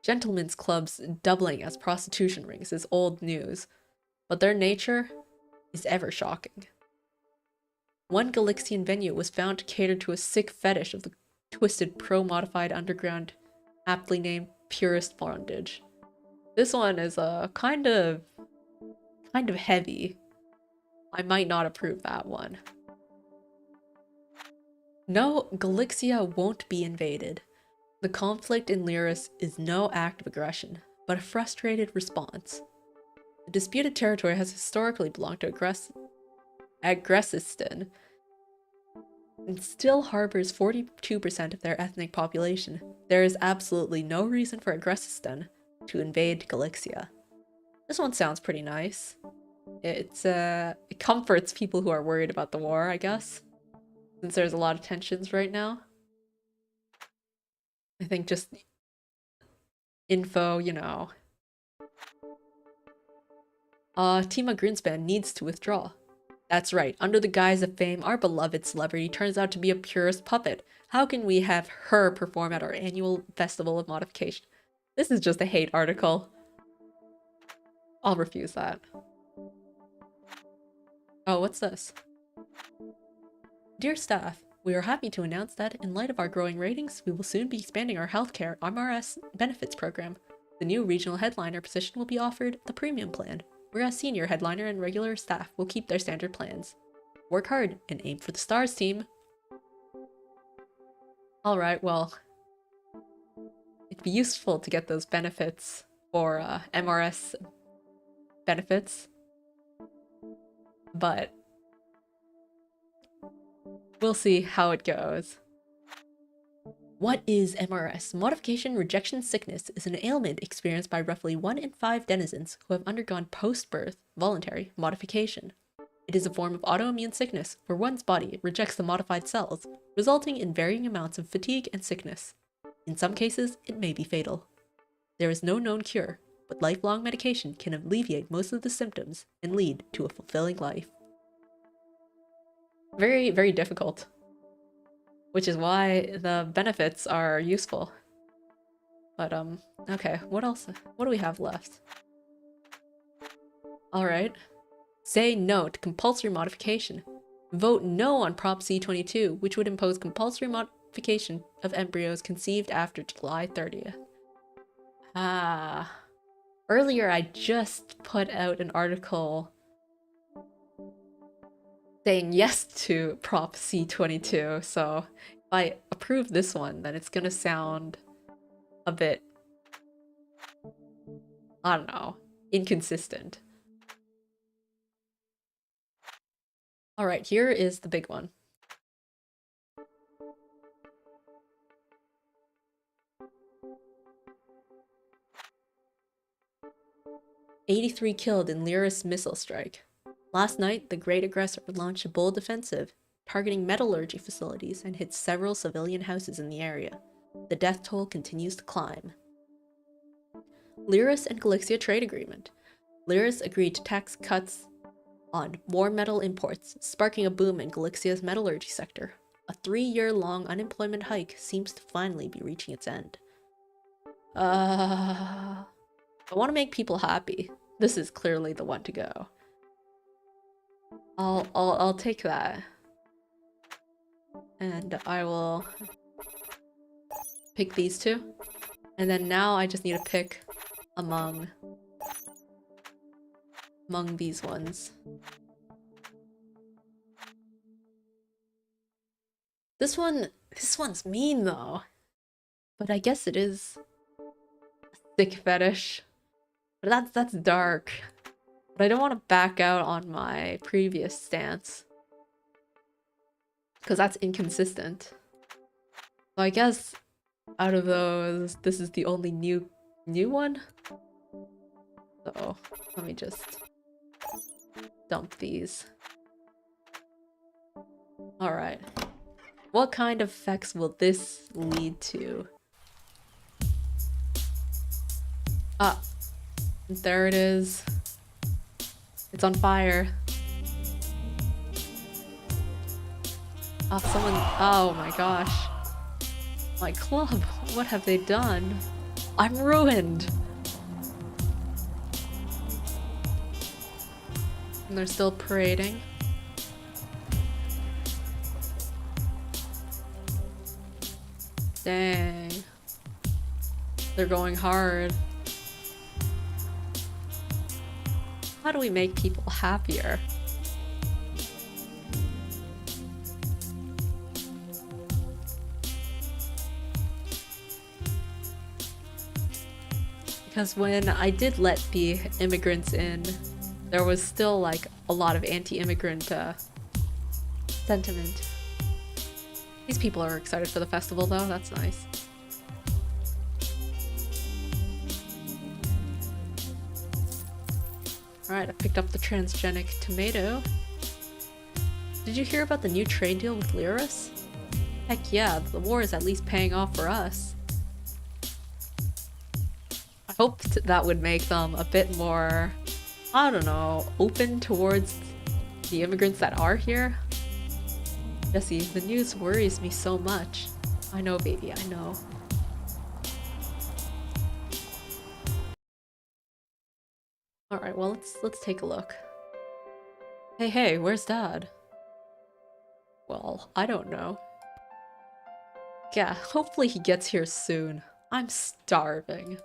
Gentlemen's clubs doubling as prostitution rings is old news, but their nature is ever shocking. One Galixian venue was found to cater to a sick fetish of the twisted pro-modified underground, aptly named purist bondage. This one is kind of heavy. I might not approve that one. No, Galixia won't be invaded. The conflict in Lyris is no act of aggression, but a frustrated response. The disputed territory has historically belonged to Agressistan, and still harbors 42% of their ethnic population. There is absolutely no reason for Agressistan to invade Galixia. This one sounds pretty nice. It comforts people who are worried about the war, I guess, since there's a lot of tensions right now. I think just info, you know. Tima Greenspan needs to withdraw. That's right, under the guise of fame, our beloved celebrity turns out to be a purist puppet. How can we have her perform at our annual festival of modification? This is just a hate article. I'll refuse that. Oh, what's this? Dear staff, we are happy to announce that, in light of our growing ratings, we will soon be expanding our healthcare MRS benefits program. The new regional headliner position will be offered the premium plan, whereas senior headliner and regular staff will keep their standard plans. Work hard and aim for the stars, team. Alright, well, it'd be useful to get those benefits for MRS benefits, but we'll see how it goes. What is MRS? Modification rejection sickness is an ailment experienced by roughly 1 in 5 denizens who have undergone post-birth voluntary modification. It is a form of autoimmune sickness where one's body rejects the modified cells, resulting in varying amounts of fatigue and sickness. In some cases, it may be fatal. There is no known cure, but lifelong medication can alleviate most of the symptoms and lead to a fulfilling life. Very, very difficult. Which is why the benefits are useful. But, okay, what else? What do we have left? Alright. Say no to compulsory modification. Vote no on Prop C22, which would impose compulsory modification of embryos conceived after July 30th. Earlier I just put out an article saying yes to Prop C22, so if I approve this one, then it's gonna sound a bit, I don't know, inconsistent. Alright, here is the big one. "83 killed in Lyris missile strike. Last night, the Great Aggressor launched a bold offensive, targeting metallurgy facilities and hit several civilian houses in the area. The death toll continues to climb." Lyris and Galixia trade agreement. Lyris agreed to tax cuts on more metal imports, sparking a boom in Galixia's metallurgy sector. A 3-year-long unemployment hike seems to finally be reaching its end. I want to make people happy. This is clearly the one to go. I'll take that. And I will pick these two. And then now I just need to pick among these ones. This one's mean though. But I guess it is a sick fetish. But that's dark. But I don't want to back out on my previous stance, because that's inconsistent. So I guess out of those, this is the only new one. So let me just dump these. Alright. What kind of effects will this lead to? Ah, there it is. It's on fire. Oh my gosh. My club, what have they done? I'm ruined! And they're still parading. Dang. They're going hard. How do we make people happier? Because when I did let the immigrants in, there was still like a lot of anti-immigrant sentiment. These people are excited for the festival though, that's nice. Alright, I picked up the transgenic tomato. Did you hear about the new trade deal with Lyris? Heck yeah, the war is at least paying off for us. I hoped that would make them a bit more, I don't know, open towards the immigrants that are here. Jesse, the news worries me so much. I know, baby, I know. Alright, well, let's take a look. Hey, where's Dad? Well, I don't know. Yeah, hopefully he gets here soon. I'm starving.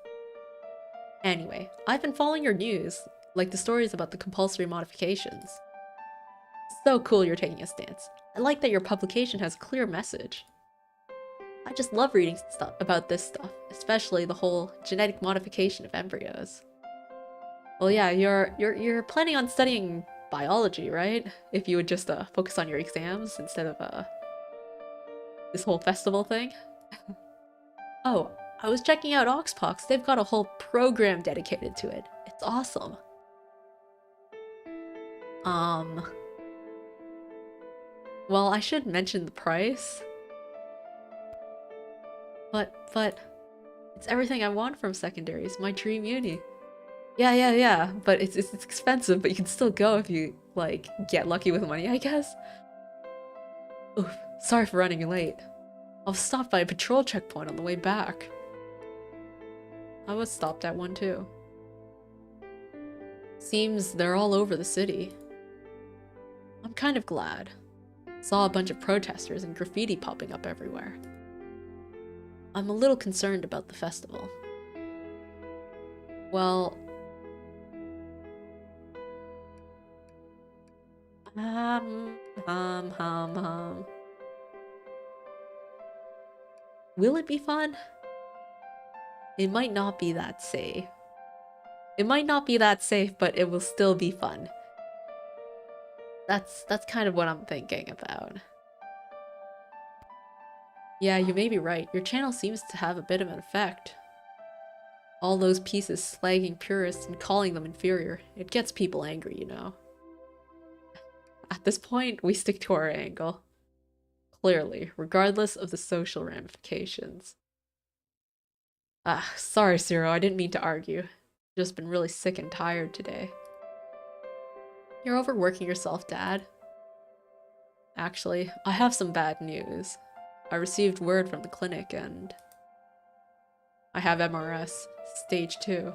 Anyway, I've been following your news, like the stories about the compulsory modifications. So cool you're taking a stance. I like that your publication has a clear message. I just love reading stuff about this stuff, especially the whole genetic modification of embryos. Well, yeah, you're planning on studying biology, right? If you would just focus on your exams instead of this whole festival thing. Oh, I was checking out Oxpox. They've got a whole program dedicated to it. It's awesome. Well, I should mention the price. But it's everything I want from secondaries. My dream uni. Yeah. But it's expensive, but you can still go if you, like, get lucky with money, I guess. Oof, sorry for running late. I was stopped by a patrol checkpoint on the way back. I was stopped at one too. Seems they're all over the city. I'm kind of glad. Saw a bunch of protesters and graffiti popping up everywhere. I'm a little concerned about the festival. Well... Will it be fun? It might not be that safe. It might not be that safe, but it will still be fun. That's kind of what I'm thinking about. Yeah, you may be right. Your channel seems to have a bit of an effect. All those pieces slagging purists and calling them inferior. It gets people angry, you know. At this point, we stick to our angle. Clearly, regardless of the social ramifications. Sorry, Ceero, I didn't mean to argue. Just been really sick and tired today. You're overworking yourself, Dad. Actually, I have some bad news. I received word from the clinic and... I have MRS, stage 2.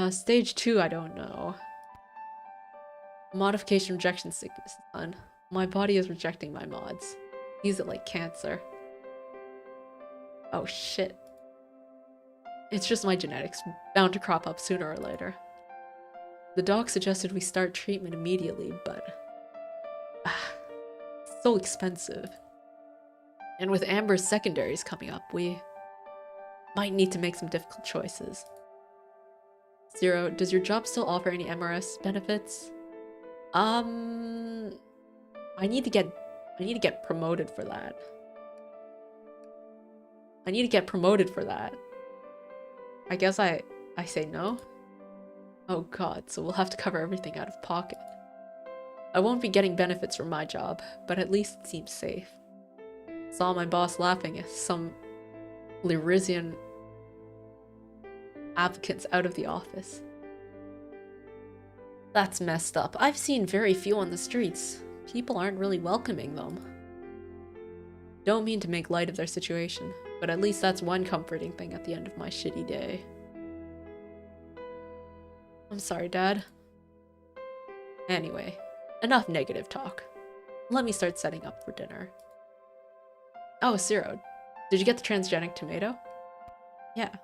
Stage 2 I don't know. Modification rejection sickness, son. My body is rejecting my mods. Use it like cancer. Oh shit. It's just my genetics, bound to crop up sooner or later. The doc suggested we start treatment immediately, but... it's so expensive. And with Amber's secondaries coming up, we might need to make some difficult choices. Ceero, does your job still offer any MRS benefits? I need to get promoted for that. I guess I say no? Oh god, so we'll have to cover everything out of pocket. I won't be getting benefits from my job, but at least it seems safe. Saw my boss laughing at some Lyrizian applicants out of the office. That's messed up. I've seen very few on the streets. People aren't really welcoming them. Don't mean to make light of their situation, but at least that's one comforting thing at the end of my shitty day. I'm sorry, Dad. Anyway, enough negative talk. Let me start setting up for dinner. Oh, Ceero, did you get the transgenic tomato? Yeah.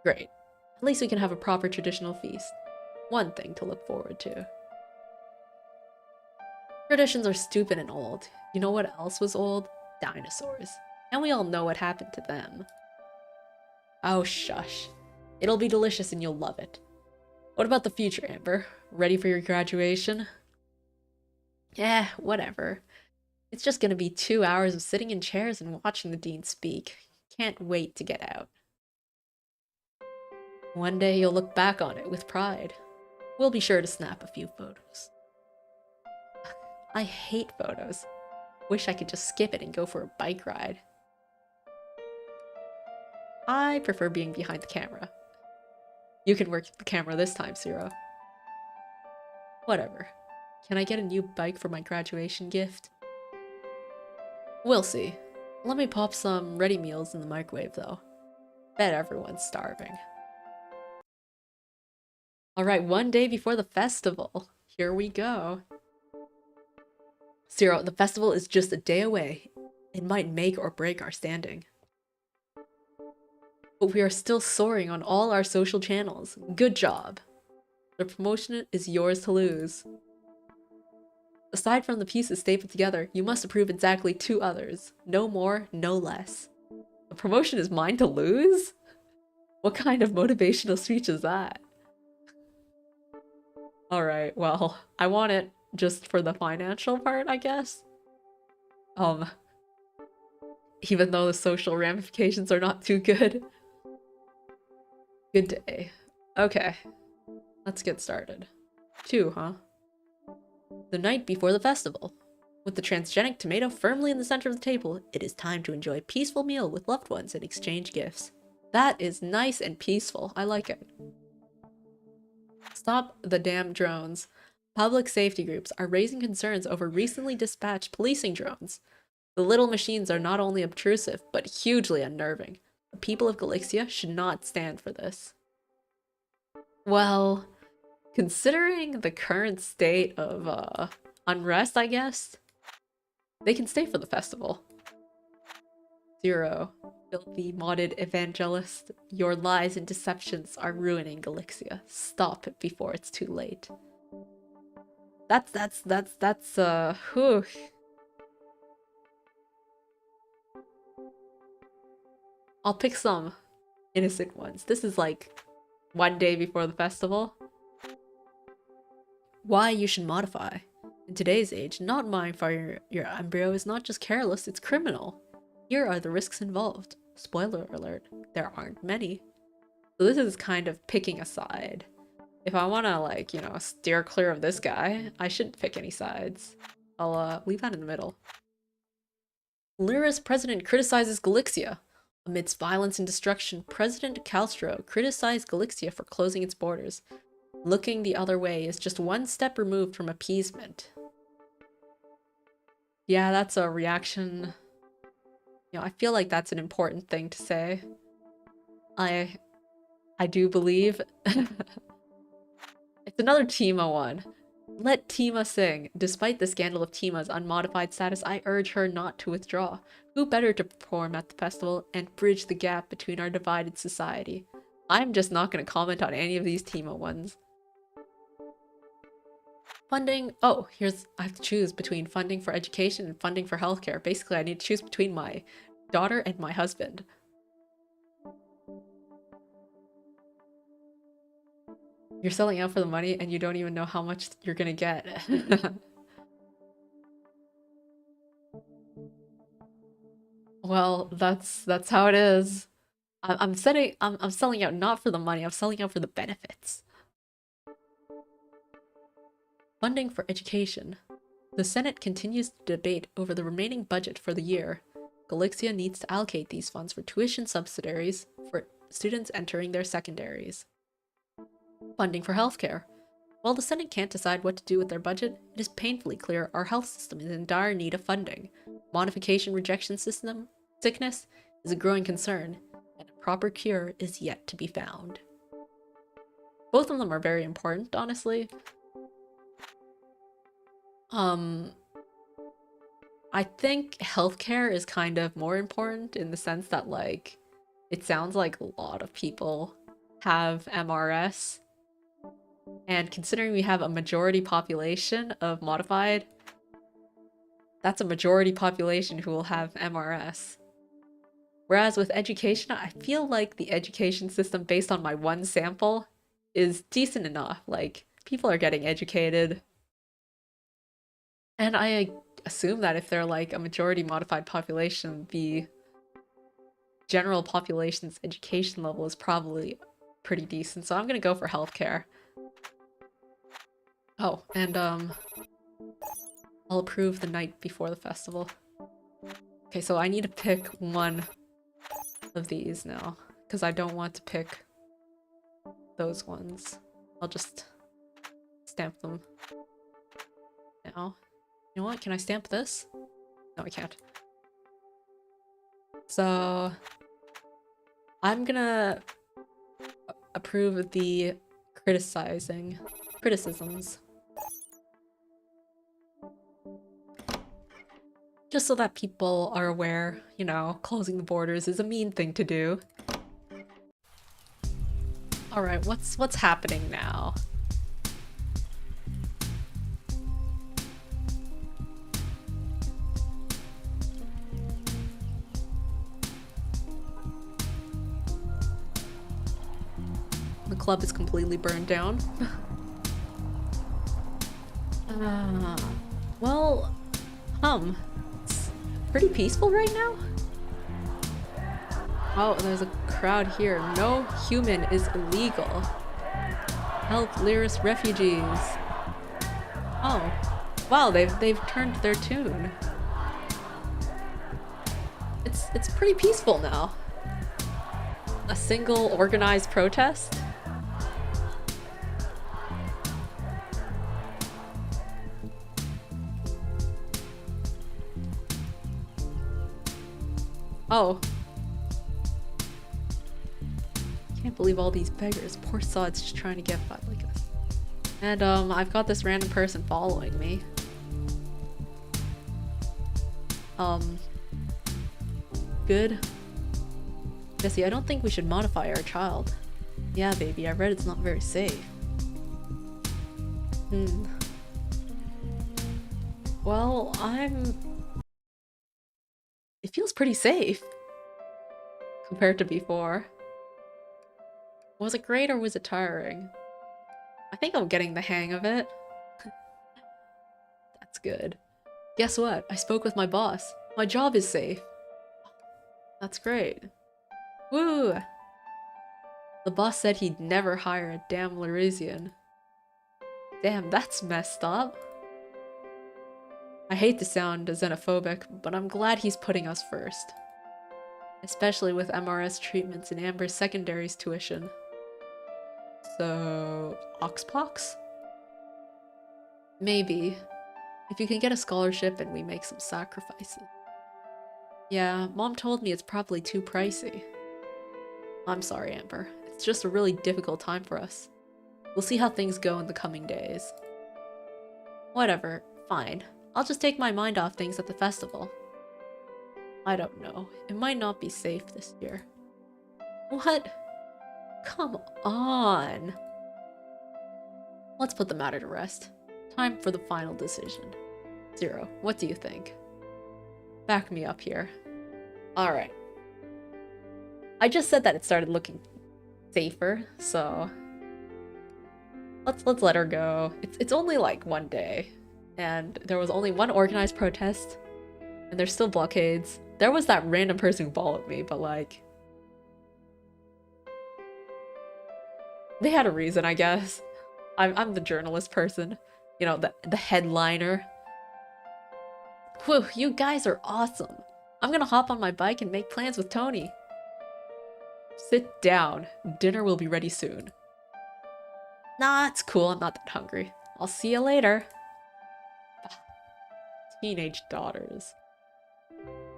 Great. At least we can have a proper traditional feast. One thing to look forward to. Traditions are stupid and old. You know what else was old? Dinosaurs. And we all know what happened to them. Oh, shush. It'll be delicious and you'll love it. What about the future, Amber? Ready for your graduation? Whatever. It's just gonna be 2 hours of sitting in chairs and watching the dean speak. Can't wait to get out. One day you'll look back on it with pride. We'll be sure to snap a few photos. I hate photos. Wish I could just skip it and go for a bike ride. I prefer being behind the camera. You can work the camera this time, Ceero. Whatever. Can I get a new bike for my graduation gift? We'll see. Let me pop some ready meals in the microwave, though. Bet everyone's starving. Alright, one day before the festival. Here we go. Ceero, the festival is just a day away. It might make or break our standing. But we are still soaring on all our social channels. Good job. The promotion is yours to lose. Aside from the pieces stapled together, you must approve exactly 2 others. No more, no less. The promotion is mine to lose? What kind of motivational speech is that? Alright, well, I want it just for the financial part, I guess. Even though the social ramifications are not too good. Good day. Okay, let's get started. 2, huh? The night before the festival. With the transgenic tomato firmly in the center of the table, it is time to enjoy a peaceful meal with loved ones and exchange gifts. That is nice and peaceful. I like it. Stop the damn drones. Public safety groups are raising concerns over recently dispatched policing drones. The little machines are not only obtrusive, but hugely unnerving. The people of Galixia should not stand for this. Well, considering the current state of, unrest, I guess, they can stay for the festival. Ceero, filthy modded evangelist, your lies and deceptions are ruining Galixia. Stop it before it's too late. Whew. I'll pick some innocent ones. This is like 1 day before the festival. Why you should modify. In today's age, not modifying your embryo is not just careless, it's criminal. Here are the risks involved. Spoiler alert, there aren't many. So this is kind of picking a side. If I want to, like, you know, steer clear of this guy, I shouldn't pick any sides. I'll leave that in the middle. Lyra's president criticizes Galixia. Amidst violence and destruction, President Calstro criticized Galixia for closing its borders. Looking the other way is just one step removed from appeasement. Yeah, that's a reaction. You know, I feel like that's an important thing to say. I do believe. It's another Tima one. Let Tima sing. Despite the scandal of Tima's unmodified status, I urge her not to withdraw. Who better to perform at the festival and bridge the gap between our divided society? I'm just not going to comment on any of these Tima ones. Funding. Oh, I have to choose between funding for education and funding for healthcare. Basically, I need to choose between my daughter and my husband. You're selling out for the money and you don't even know how much you're gonna get. Well, that's how it is. I'm selling out not for the money, I'm selling out for the benefits. Funding for education. The Senate continues to debate over the remaining budget for the year. Galixia needs to allocate these funds for tuition subsidies for students entering their secondaries. Funding for healthcare. While the Senate can't decide what to do with their budget, it is painfully clear our health system is in dire need of funding. Modification rejection system sickness is a growing concern, and a proper cure is yet to be found. Both of them are very important, honestly. I think healthcare is kind of more important in the sense that, like, it sounds like a lot of people have MRS. And considering we have a majority population of modified, that's a majority population who will have MRS. Whereas with education, I feel like the education system based on my one sample is decent enough. Like, people are getting educated. And I assume that if they're like a majority modified population, the general population's education level is probably pretty decent. So I'm gonna go for healthcare. Oh, and I'll approve the night before the festival. Okay, so I need to pick one of these now, because I don't want to pick those ones. I'll just stamp them now. You know what? Can I stamp this? No, I can't. So I'm gonna approve the criticisms. Just so that people are aware, you know, closing the borders is a mean thing to do. Alright, what's happening now? The club is completely burned down. Well, it's pretty peaceful right now. Oh, there's a crowd here. No human is illegal. Help Lyris refugees. Oh, wow, they've turned their tune. It's pretty peaceful now. A single organized protest? Oh. Can't believe all these beggars. Poor sods just trying to get by like this. And I've got this random person following me. Good. Jesse, I don't think we should modify our child. Yeah, baby, I read it's not very safe. Well, it feels pretty safe. Compared to before. Was it great or was it tiring? I think I'm getting the hang of it. That's good. Guess what? I spoke with my boss. My job is safe. That's great. Woo! The boss said he'd never hire a damn Lyrisian. Damn, that's messed up. I hate to sound xenophobic, but I'm glad he's putting us first. Especially with MRS treatments and Amber's secondaries tuition. So, Oxpox? Maybe. If you can get a scholarship and we make some sacrifices. Yeah, Mom told me it's probably too pricey. I'm sorry, Amber. It's just a really difficult time for us. We'll see how things go in the coming days. Whatever, fine. I'll just take my mind off things at the festival. I don't know. It might not be safe this year. What? Come on. Let's put the matter to rest. Time for the final decision. Ceero, what do you think? Back me up here. Alright. I just said that it started looking safer, so let's let her go. It's only like one day, and there was only one organized protest, and there's still blockades. There was that random person who followed me, but like they had a reason, I guess. I'm the journalist person, you know, the headliner. Whew, you guys are awesome. I'm gonna hop on my bike and make plans with Tony. Sit down. Dinner will be ready soon. Nah, it's cool. I'm not that hungry. I'll see you later. Teenage daughters.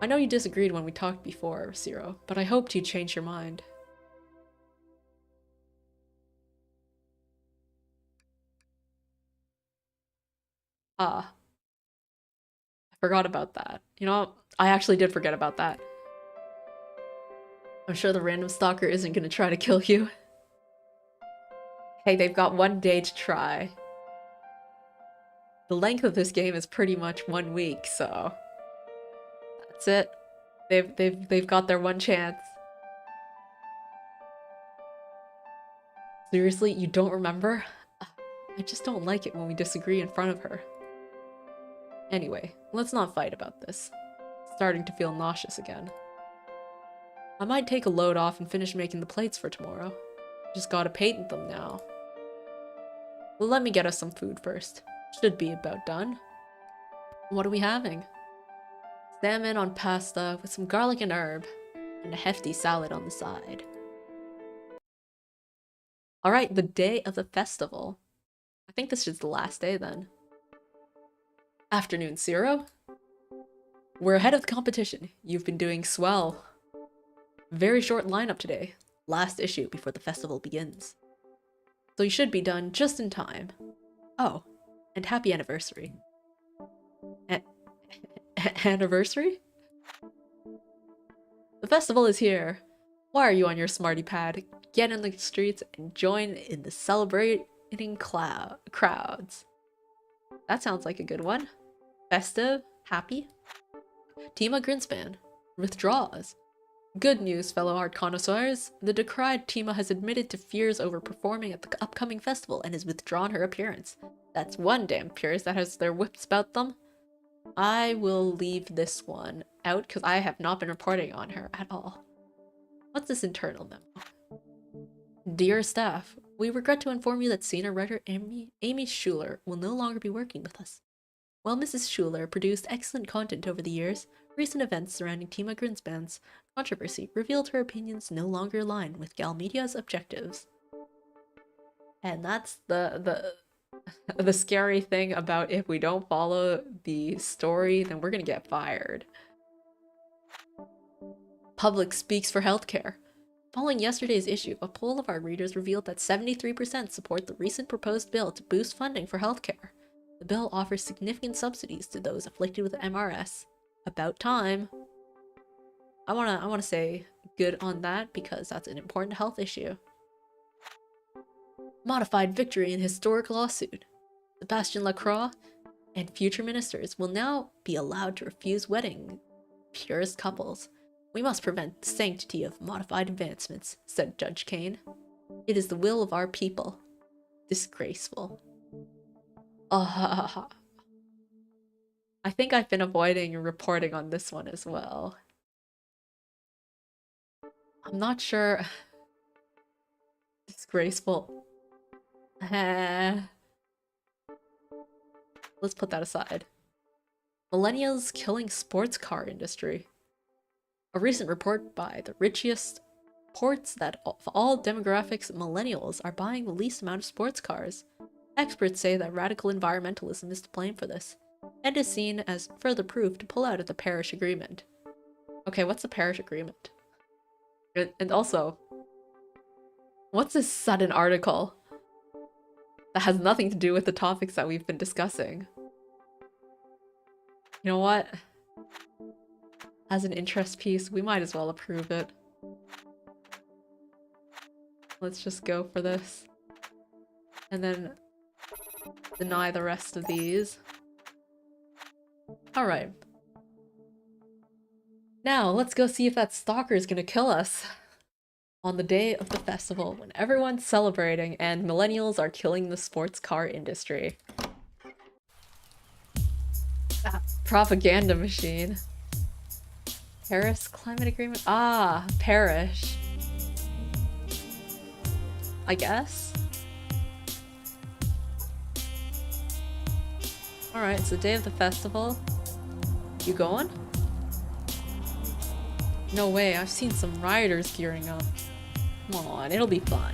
I know you disagreed when we talked before, Ceero, but I hoped you'd change your mind. Ah. I forgot about that. You know, I actually did forget about that. I'm sure the random stalker isn't gonna try to kill you. Hey, they've got one day to try. The length of this game is pretty much 1 week, so that's it. They've got their one chance. Seriously, you don't remember? I just don't like it when we disagree in front of her. Anyway, let's not fight about this. Starting to feel nauseous again. I might take a load off and finish making the plates for tomorrow. Just gotta patent them now. Well, let me get us some food first. Should be about done. What are we having? Salmon on pasta with some garlic and herb, and a hefty salad on the side. Alright, the day of the festival. I think this is the last day then. Afternoon, Ceero. We're ahead of the competition. You've been doing swell. Very short lineup today. Last issue before the festival begins. So you should be done just in time. Oh, and happy anniversary. Anniversary? The festival is here. Why are you on your smarty pad? Get in the streets and join in the celebrating crowds. That sounds like a good one. Festive? Happy? Tima Grinspan withdraws. Good news, fellow art connoisseurs. The decried Tima has admitted to fears over performing at the upcoming festival and has withdrawn her appearance. That's one damn purist that has their whips about them. I will leave this one out because I have not been reporting on her at all. What's this internal memo? Dear staff, we regret to inform you that senior writer Amy Schuler will no longer be working with us. While Mrs. Schuler produced excellent content over the years, recent events surrounding Tima Grinspan's controversy revealed her opinions no longer align with Gal Media's objectives. And that's the scary thing about if we don't follow the story, then we're gonna get fired. Public speaks for healthcare. Following yesterday's issue, a poll of our readers revealed that 73% support the recent proposed bill to boost funding for healthcare. The bill offers significant subsidies to those afflicted with MRS. About time. I wanna say good on that because that's an important health issue. Modified victory in historic lawsuit. Sebastian Lacroix and future ministers will now be allowed to refuse wedding purist couples. We must prevent the sanctity of modified advancements, said Judge Kane. It is the will of our people. Disgraceful. I think I've been avoiding reporting on this one as well. I'm not sure. Disgraceful. Let's put that aside. Millennials killing sports car industry. A recent report by the richest reports that of all demographics, millennials are buying the least amount of sports cars. Experts say that radical environmentalism is to blame for this, and is seen as further proof to pull out of the Paris Agreement. Okay, what's the Paris Agreement? And also, what's this sudden article that has nothing to do with the topics that we've been discussing? You know what? As an interest piece, we might as well approve it. Let's just go for this. And then deny the rest of these. Alright. Now, let's go see if that stalker is gonna kill us on the day of the festival when everyone's celebrating and millennials are killing the sports car industry. Ah, propaganda machine. Paris Climate Agreement? Ah, Paris. I guess? Alright, it's the day of the festival. You going? No way, I've seen some rioters gearing up. Come on, it'll be fun.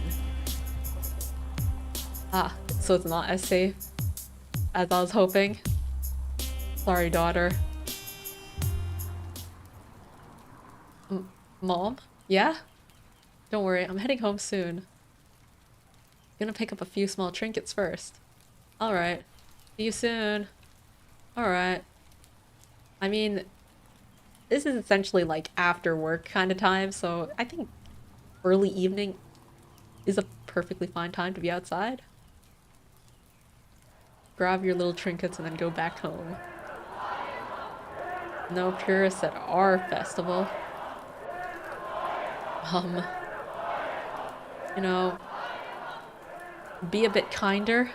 Ah, so it's not as safe as I was hoping. Sorry, daughter. Mom? Yeah? Don't worry, I'm heading home soon. Gonna pick up a few small trinkets first. Alright. See you soon. Alright. I mean, this is essentially like after work kind of time, so I think early evening is a perfectly fine time to be outside. Grab your little trinkets and then go back home. No purists at our festival. You know, be a bit kinder.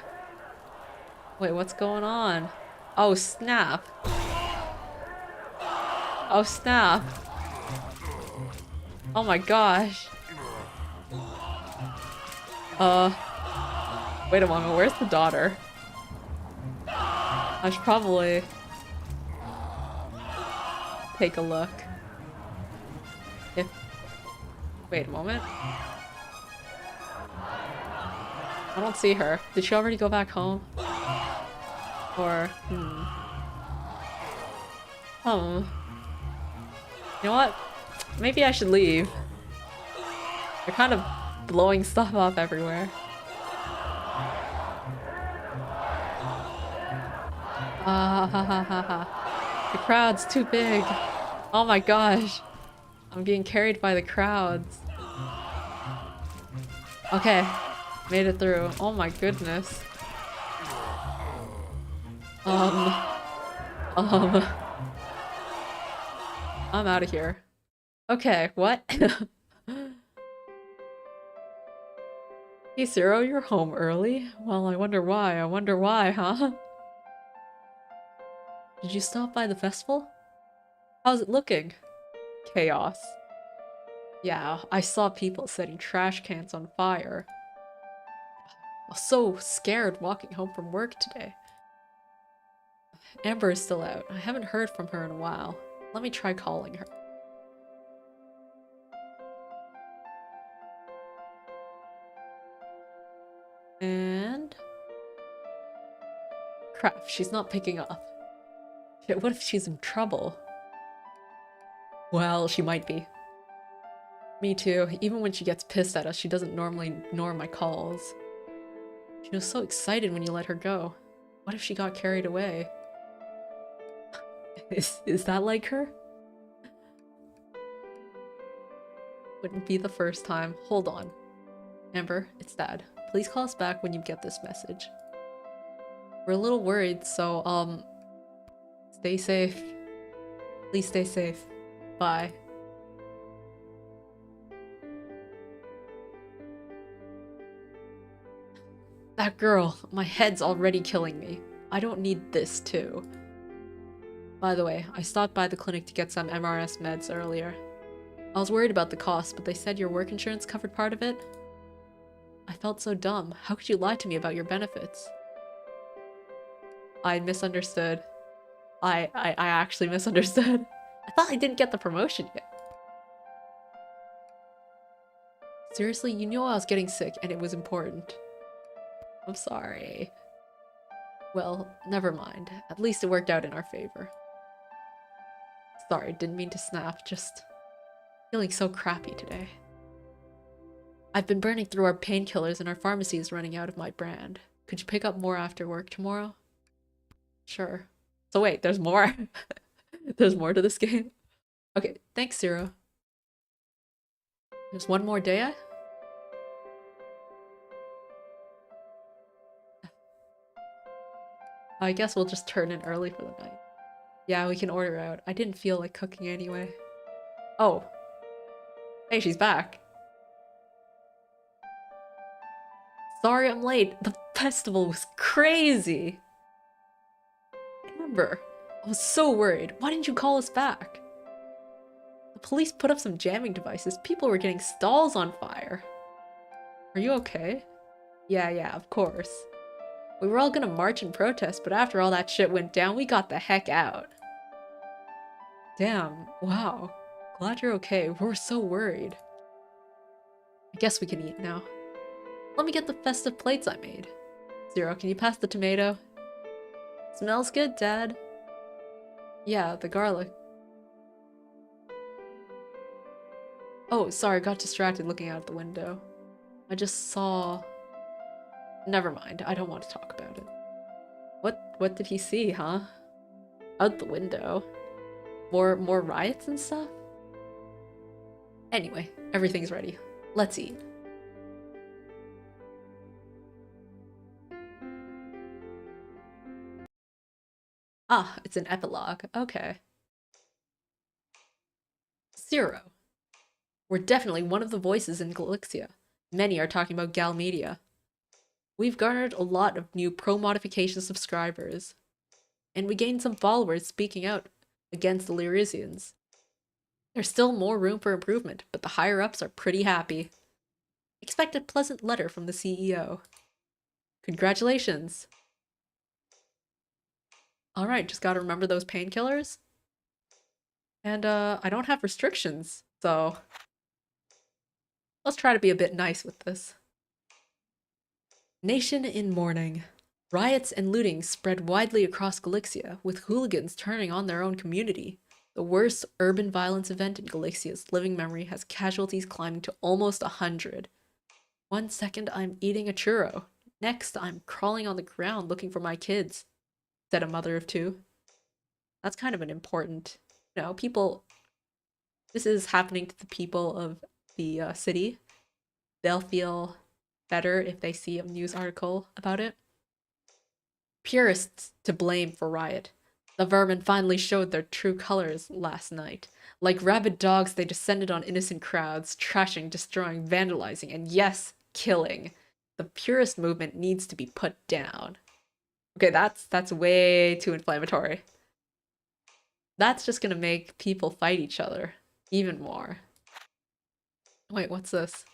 Wait, what's going on? Oh, snap. Oh, snap. Oh my gosh. Wait a moment, where's the daughter? I should probably take a look. Wait a moment. I don't see her. Did she already go back home? Or, you know what? Maybe I should leave. They're kind of blowing stuff up everywhere. The crowd's too big. Oh my gosh. I'm being carried by the crowds. Okay, made it through. Oh my goodness. Um, um, I'm out of here. Okay, what? Hey, Ceero, you're home early? Well, I wonder why. I wonder why, huh? Did you stop by the festival? How's it looking? Chaos. Yeah, I saw people setting trash cans on fire. I was so scared walking home from work today. Amber is still out. I haven't heard from her in a while. Let me try calling her. And... crap, she's not picking up. Shit, what if she's in trouble? Well, she might be. Me too. Even when she gets pissed at us, she doesn't normally ignore my calls. She was so excited when you let her go. What if she got carried away? Is that like her? Wouldn't be the first time. Hold on. Amber, it's Dad. Please call us back when you get this message. We're a little worried, so, stay safe. Please stay safe. Bye. That girl, my head's already killing me. I don't need this too. By the way, I stopped by the clinic to get some MRS meds earlier. I was worried about the cost, but they said your work insurance covered part of it. I felt so dumb. How could you lie to me about your benefits? I misunderstood. I actually misunderstood. I thought I didn't get the promotion yet. Seriously, you knew I was getting sick and it was important. I'm sorry. Well, never mind. At least it worked out in our favor. Sorry, didn't mean to snap, just feeling so crappy today. I've been burning through our painkillers and our pharmacy is running out of my brand. Could you pick up more after work tomorrow? Sure. So wait, there's more? There's more to this game? Okay, thanks, Ceero. There's one more day? I guess we'll just turn in early for the night. Yeah, we can order out. I didn't feel like cooking anyway. Oh. Hey, she's back. Sorry I'm late. The festival was crazy. Amber, I was so worried. Why didn't you call us back? The police put up some jamming devices. People were getting stalls on fire. Are you okay? Yeah, of course. We were all gonna march and protest, but after all that shit went down, we got the heck out. Damn, wow. Glad you're okay. We were so worried. I guess we can eat now. Let me get the festive plates I made. Ceero, can you pass the tomato? Smells good, Dad. Yeah, the garlic. Oh, sorry, got distracted looking out the window. I just saw... Never mind, I don't want to talk about it. What did he see, huh? Out the window. More riots and stuff? Anyway, everything's ready. Let's eat. Ah, it's an epilogue. Okay. Ceero. We're definitely one of the voices in Galaxia. Many are talking about Gal Media. We've garnered a lot of new pro-modification subscribers. And we gained some followers speaking out against the Lyrisians. There's still more room for improvement, but the higher-ups are pretty happy. Expect a pleasant letter from the CEO. Congratulations! Alright, just gotta remember those painkillers. And, I don't have restrictions, so... let's try to be a bit nice with this. Nation in mourning. Riots and looting spread widely across Galaxia, with hooligans turning on their own community. The worst urban violence event in Galaxia's living memory has casualties climbing to almost 100. 1 second I'm eating a churro. Next I'm crawling on the ground looking for my kids, said a mother of two. That's kind of an important, people... This is happening to the people of the city. They'll feel better if they see a news article about it. Purists to blame for riot. The vermin finally showed their true colors last night. Like rabid dogs, they descended on innocent crowds, trashing, destroying, vandalizing, and yes, killing. The purist movement needs to be put down. Okay, that's way too inflammatory. That's just gonna make people fight each other even more. Wait, what's this?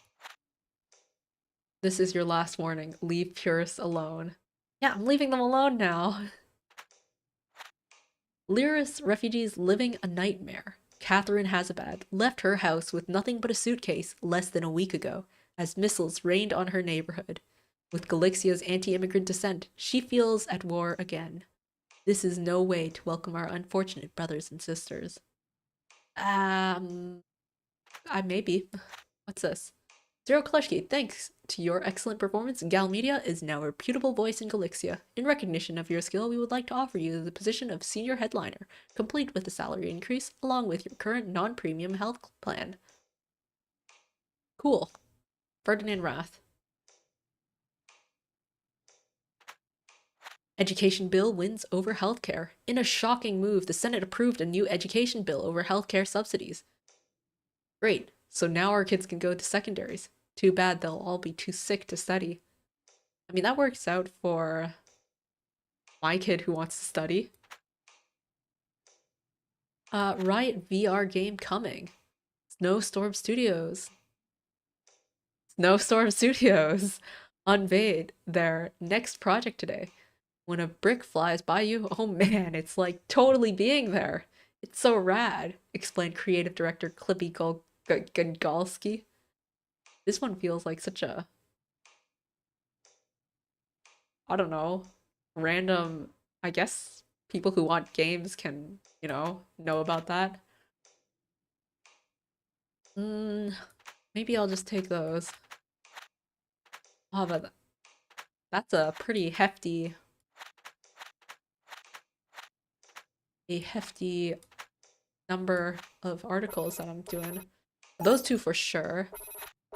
This is your last warning. Leave purists alone. Yeah, I'm leaving them alone now. Lyris refugees living a nightmare. Catherine Hazabad left her house with nothing but a suitcase less than a week ago, as missiles rained on her neighborhood. With Galixia's anti-immigrant dissent, she feels at war again. This is no way to welcome our unfortunate brothers and sisters. Maybe. What's this? Ceero Kleschke, thanks to your excellent performance, Gal Media is now a reputable voice in Galixia. In recognition of your skill, we would like to offer you the position of senior headliner, complete with a salary increase, along with your current non-premium health plan. Cool. Ferdinand Rath. Education bill wins over healthcare. In a shocking move, the Senate approved a new education bill over healthcare subsidies. Great. So now our kids can go to secondaries. Too bad they'll all be too sick to study. I mean, that works out for my kid who wants to study. Riot VR game coming. Snowstorm Studios. Snowstorm Studios unveiled their next project today. When a brick flies by you, oh man, it's like totally being there. It's so rad, explained creative director Clippy Gongalski. This one feels like such a, I don't know, random, I guess people who want games can, you know about that. Maybe I'll just take those. Oh, but that's a pretty hefty number of articles that I'm doing. Those two for sure.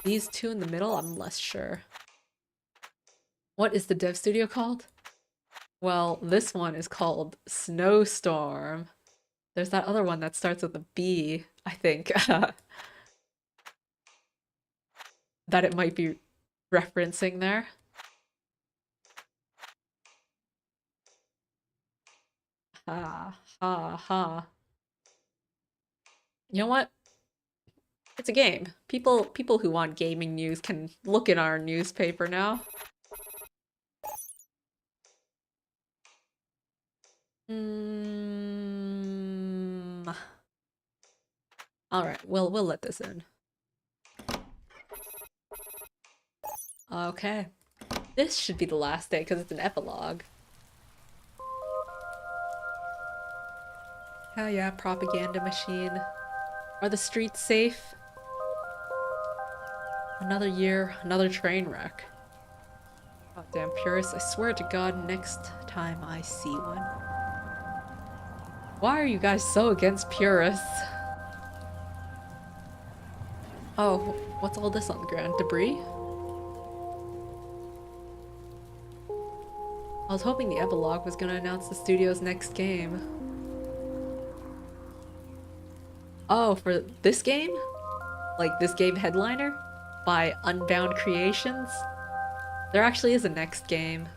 These two in the middle, I'm less sure. What is the dev studio called? Well, this one is called Snowstorm. There's that other one that starts with a B, I think. That it might be referencing there. Ha ha ha. You know what? It's a game. People who want gaming news can look in our newspaper now. Alright, we'll let this in. Okay. This should be the last day because it's an epilogue. Hell yeah, propaganda machine. Are the streets safe? Another year, another train wreck. Goddamn purists, I swear to God, next time I see one. Why are you guys so against purists? Oh, what's all this on the ground? Debris? I was hoping the epilogue was gonna announce the studio's next game. Oh, for this game? Like this game headliner? By Unbound Creations? There actually is a next game.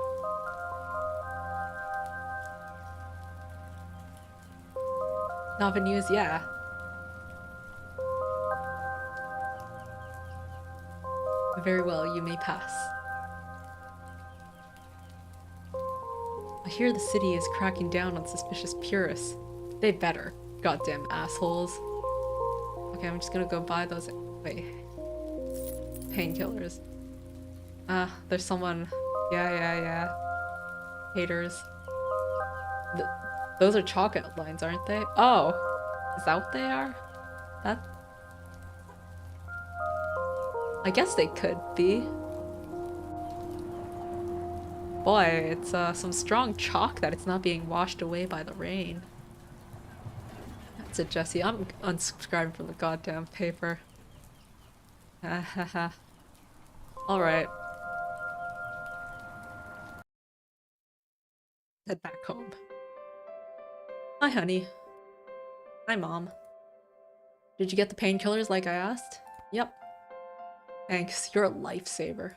Nava News, yeah. Very well, you may pass. I hear the city is cracking down on suspicious purists. They better. Goddamn assholes. Okay, I'm just gonna go buy those. Wait. Painkillers. There's someone. Yeah. Haters. Those are chalk outlines, aren't they? Oh! Is that what they are? That. I guess they could be. Boy, it's some strong chalk that it's not being washed away by the rain. That's it, Jesse. I'm unsubscribing from the goddamn paper. Hahaha. Alright. head back home. Hi, honey. Hi, Mom. Did you get the painkillers like I asked? Yep. Thanks, you're a lifesaver.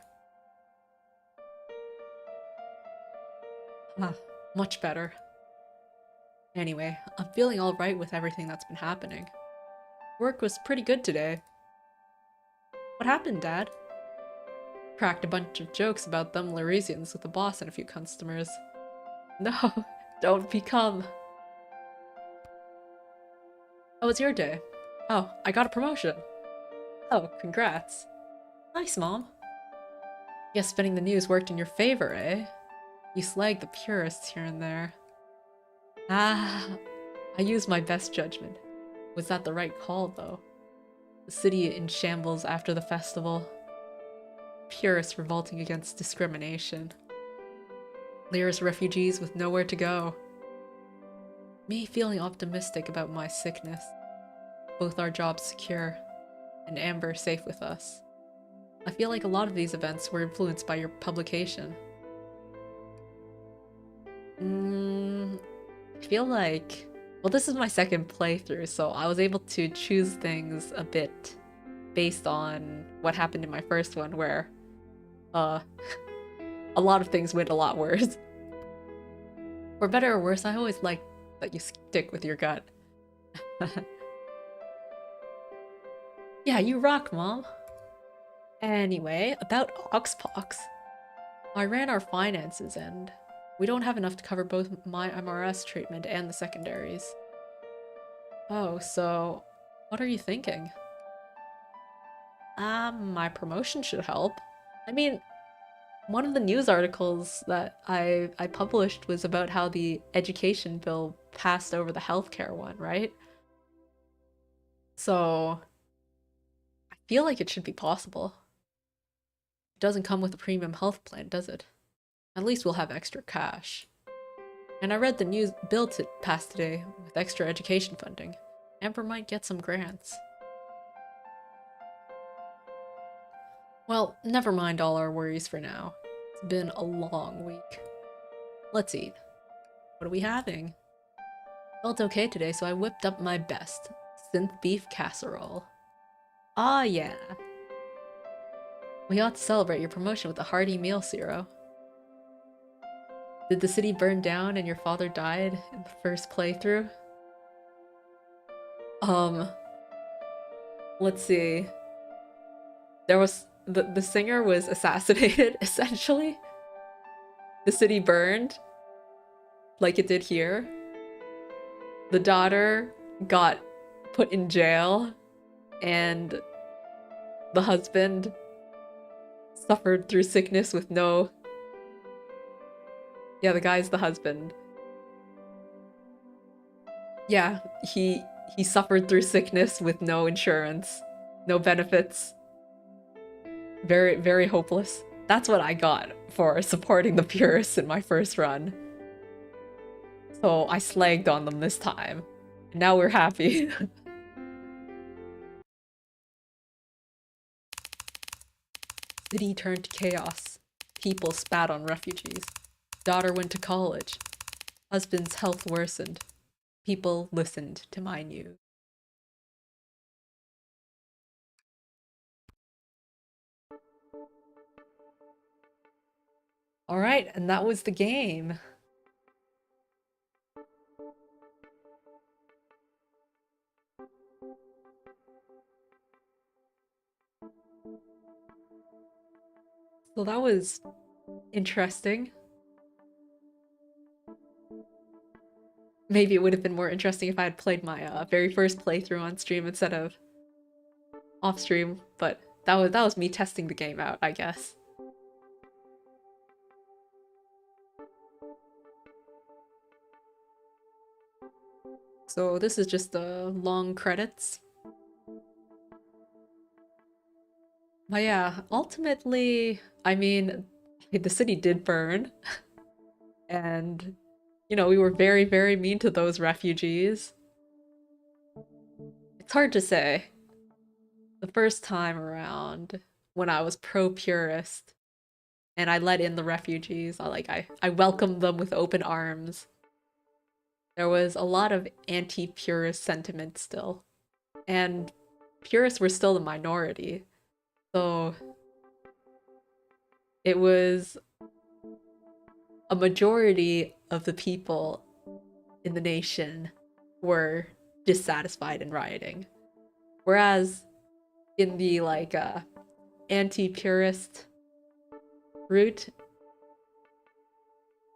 Ah, much better. Anyway, I'm feeling alright with everything that's been happening. Work was pretty good today. What happened, Dad? Cracked a bunch of jokes about them Laresians with the boss and a few customers. No, don't become. How was your day? Oh, I got a promotion. Oh, congrats. Nice, Mom. Guess spinning the news worked in your favor, eh? You slag the purists here and there. Ah, I used my best judgment. Was that the right call, though? The city in shambles after the festival. Purists revolting against discrimination. Lyra's refugees with nowhere to go. Me feeling optimistic about my sickness. Both our jobs secure, and Amber safe with us. I feel like a lot of these events were influenced by your publication. I feel like... Well, this is my second playthrough, so I was able to choose things a bit based on what happened in my first one, where, a lot of things went a lot worse. For better or worse, I always like that you stick with your gut. Yeah, you rock, Mom. Anyway, about Oxpox. I ran our finances and we don't have enough to cover both my MRS treatment and the secondaries. Oh, so what are you thinking? My promotion should help. I mean, one of the news articles that I published was about how the education bill passed over the healthcare one, right? So I feel like it should be possible. It doesn't come with a premium health plan, does it? At least we'll have extra cash. And I read the news bill passed today with extra education funding. Amber might get some grants. Well, never mind all our worries for now. It's been a long week. Let's eat. What are we having? Felt okay today, so I whipped up my best. Synth beef casserole. Ah, yeah. We ought to celebrate your promotion with a hearty meal, Ceero. Did the city burn down and your father died in the first playthrough? Let's see. There was the singer was assassinated, essentially. The city burned, like it did here. The daughter got put in jail, and the husband suffered through sickness with no... Yeah, the guy's the husband. Yeah, he suffered through sickness with no insurance, no benefits. Very, very hopeless. That's what I got for supporting the purists in my first run. So I slagged on them this time. And now we're happy. City turned to chaos. People spat on refugees. Daughter went to college. Husband's health worsened. People listened to my news. Alright, and that was the game. So that was interesting. Maybe it would have been more interesting if I had played my very first playthrough on stream instead of off stream, but that was me testing the game out, I guess. So this is just the long credits. But yeah, ultimately, I mean, the city did burn. And, you know, we were very, very mean to those refugees. It's hard to say. The first time around, when I was pro-purist, and I let in the refugees. I welcomed them with open arms. There was a lot of anti-purist sentiment still, and purists were still the minority. So it was a majority of the people in the nation were dissatisfied and rioting. Whereas in the anti-purist route,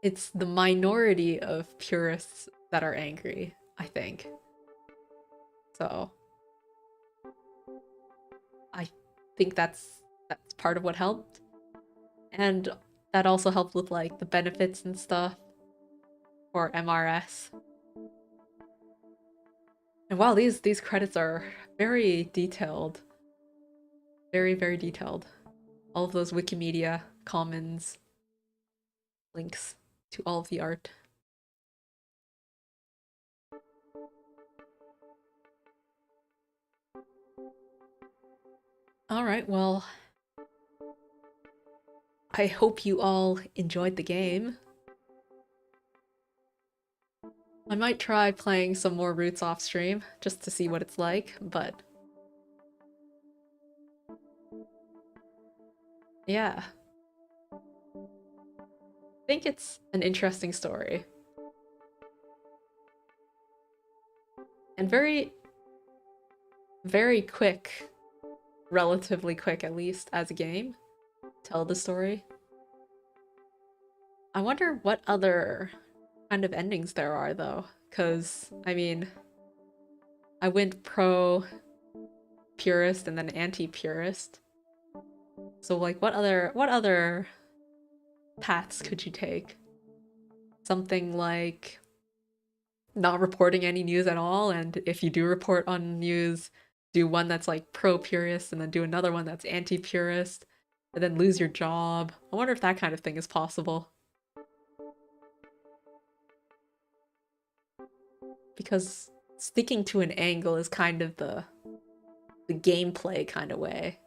it's the minority of purists that are angry, I think. So I think that's part of what helped. And that also helped with like the benefits and stuff for MRS. And wow, these credits are very detailed. Very, very detailed. All of those Wikimedia Commons links to all of the art. Alright, well, I hope you all enjoyed the game. I might try playing some more Roots off stream, just to see what it's like, but... yeah. I think it's an interesting story. And very, very quick, relatively quick at least, as a game. Tell the story. I wonder what other kind of endings there are, though. Because, I mean, I went pro-purist and then anti-purist. So, like, what other paths could you take? Something like not reporting any news at all, and if you do report on news, do one that's like pro-purist and then do another one that's anti-purist, and then lose your job. I wonder if that kind of thing is possible. Because sticking to an angle is kind of the gameplay kind of way.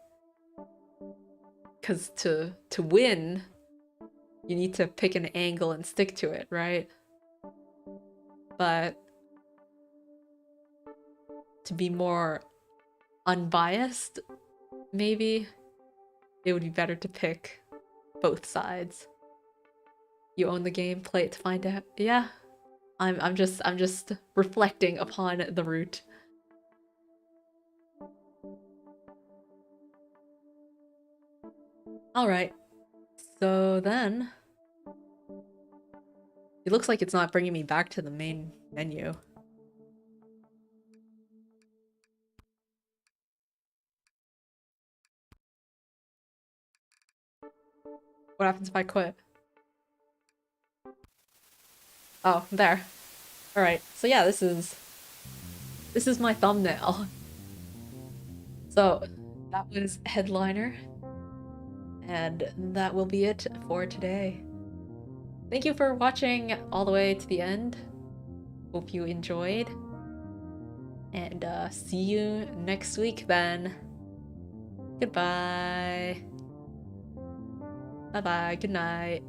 Because to win, you need to pick an angle and stick to it, right? But to be more unbiased, maybe it would be better to pick both sides. You own the game, play it to find out. Yeah, I'm just reflecting upon the route. All right, so then it looks like it's not bringing me back to the main menu. What happens if I quit? Oh, there. All right. So yeah, this is my thumbnail. So that was Headliner, and that will be it for today. Thank you for watching all the way to the end. Hope you enjoyed. And see you next week then. Goodbye. Bye-bye. Good night.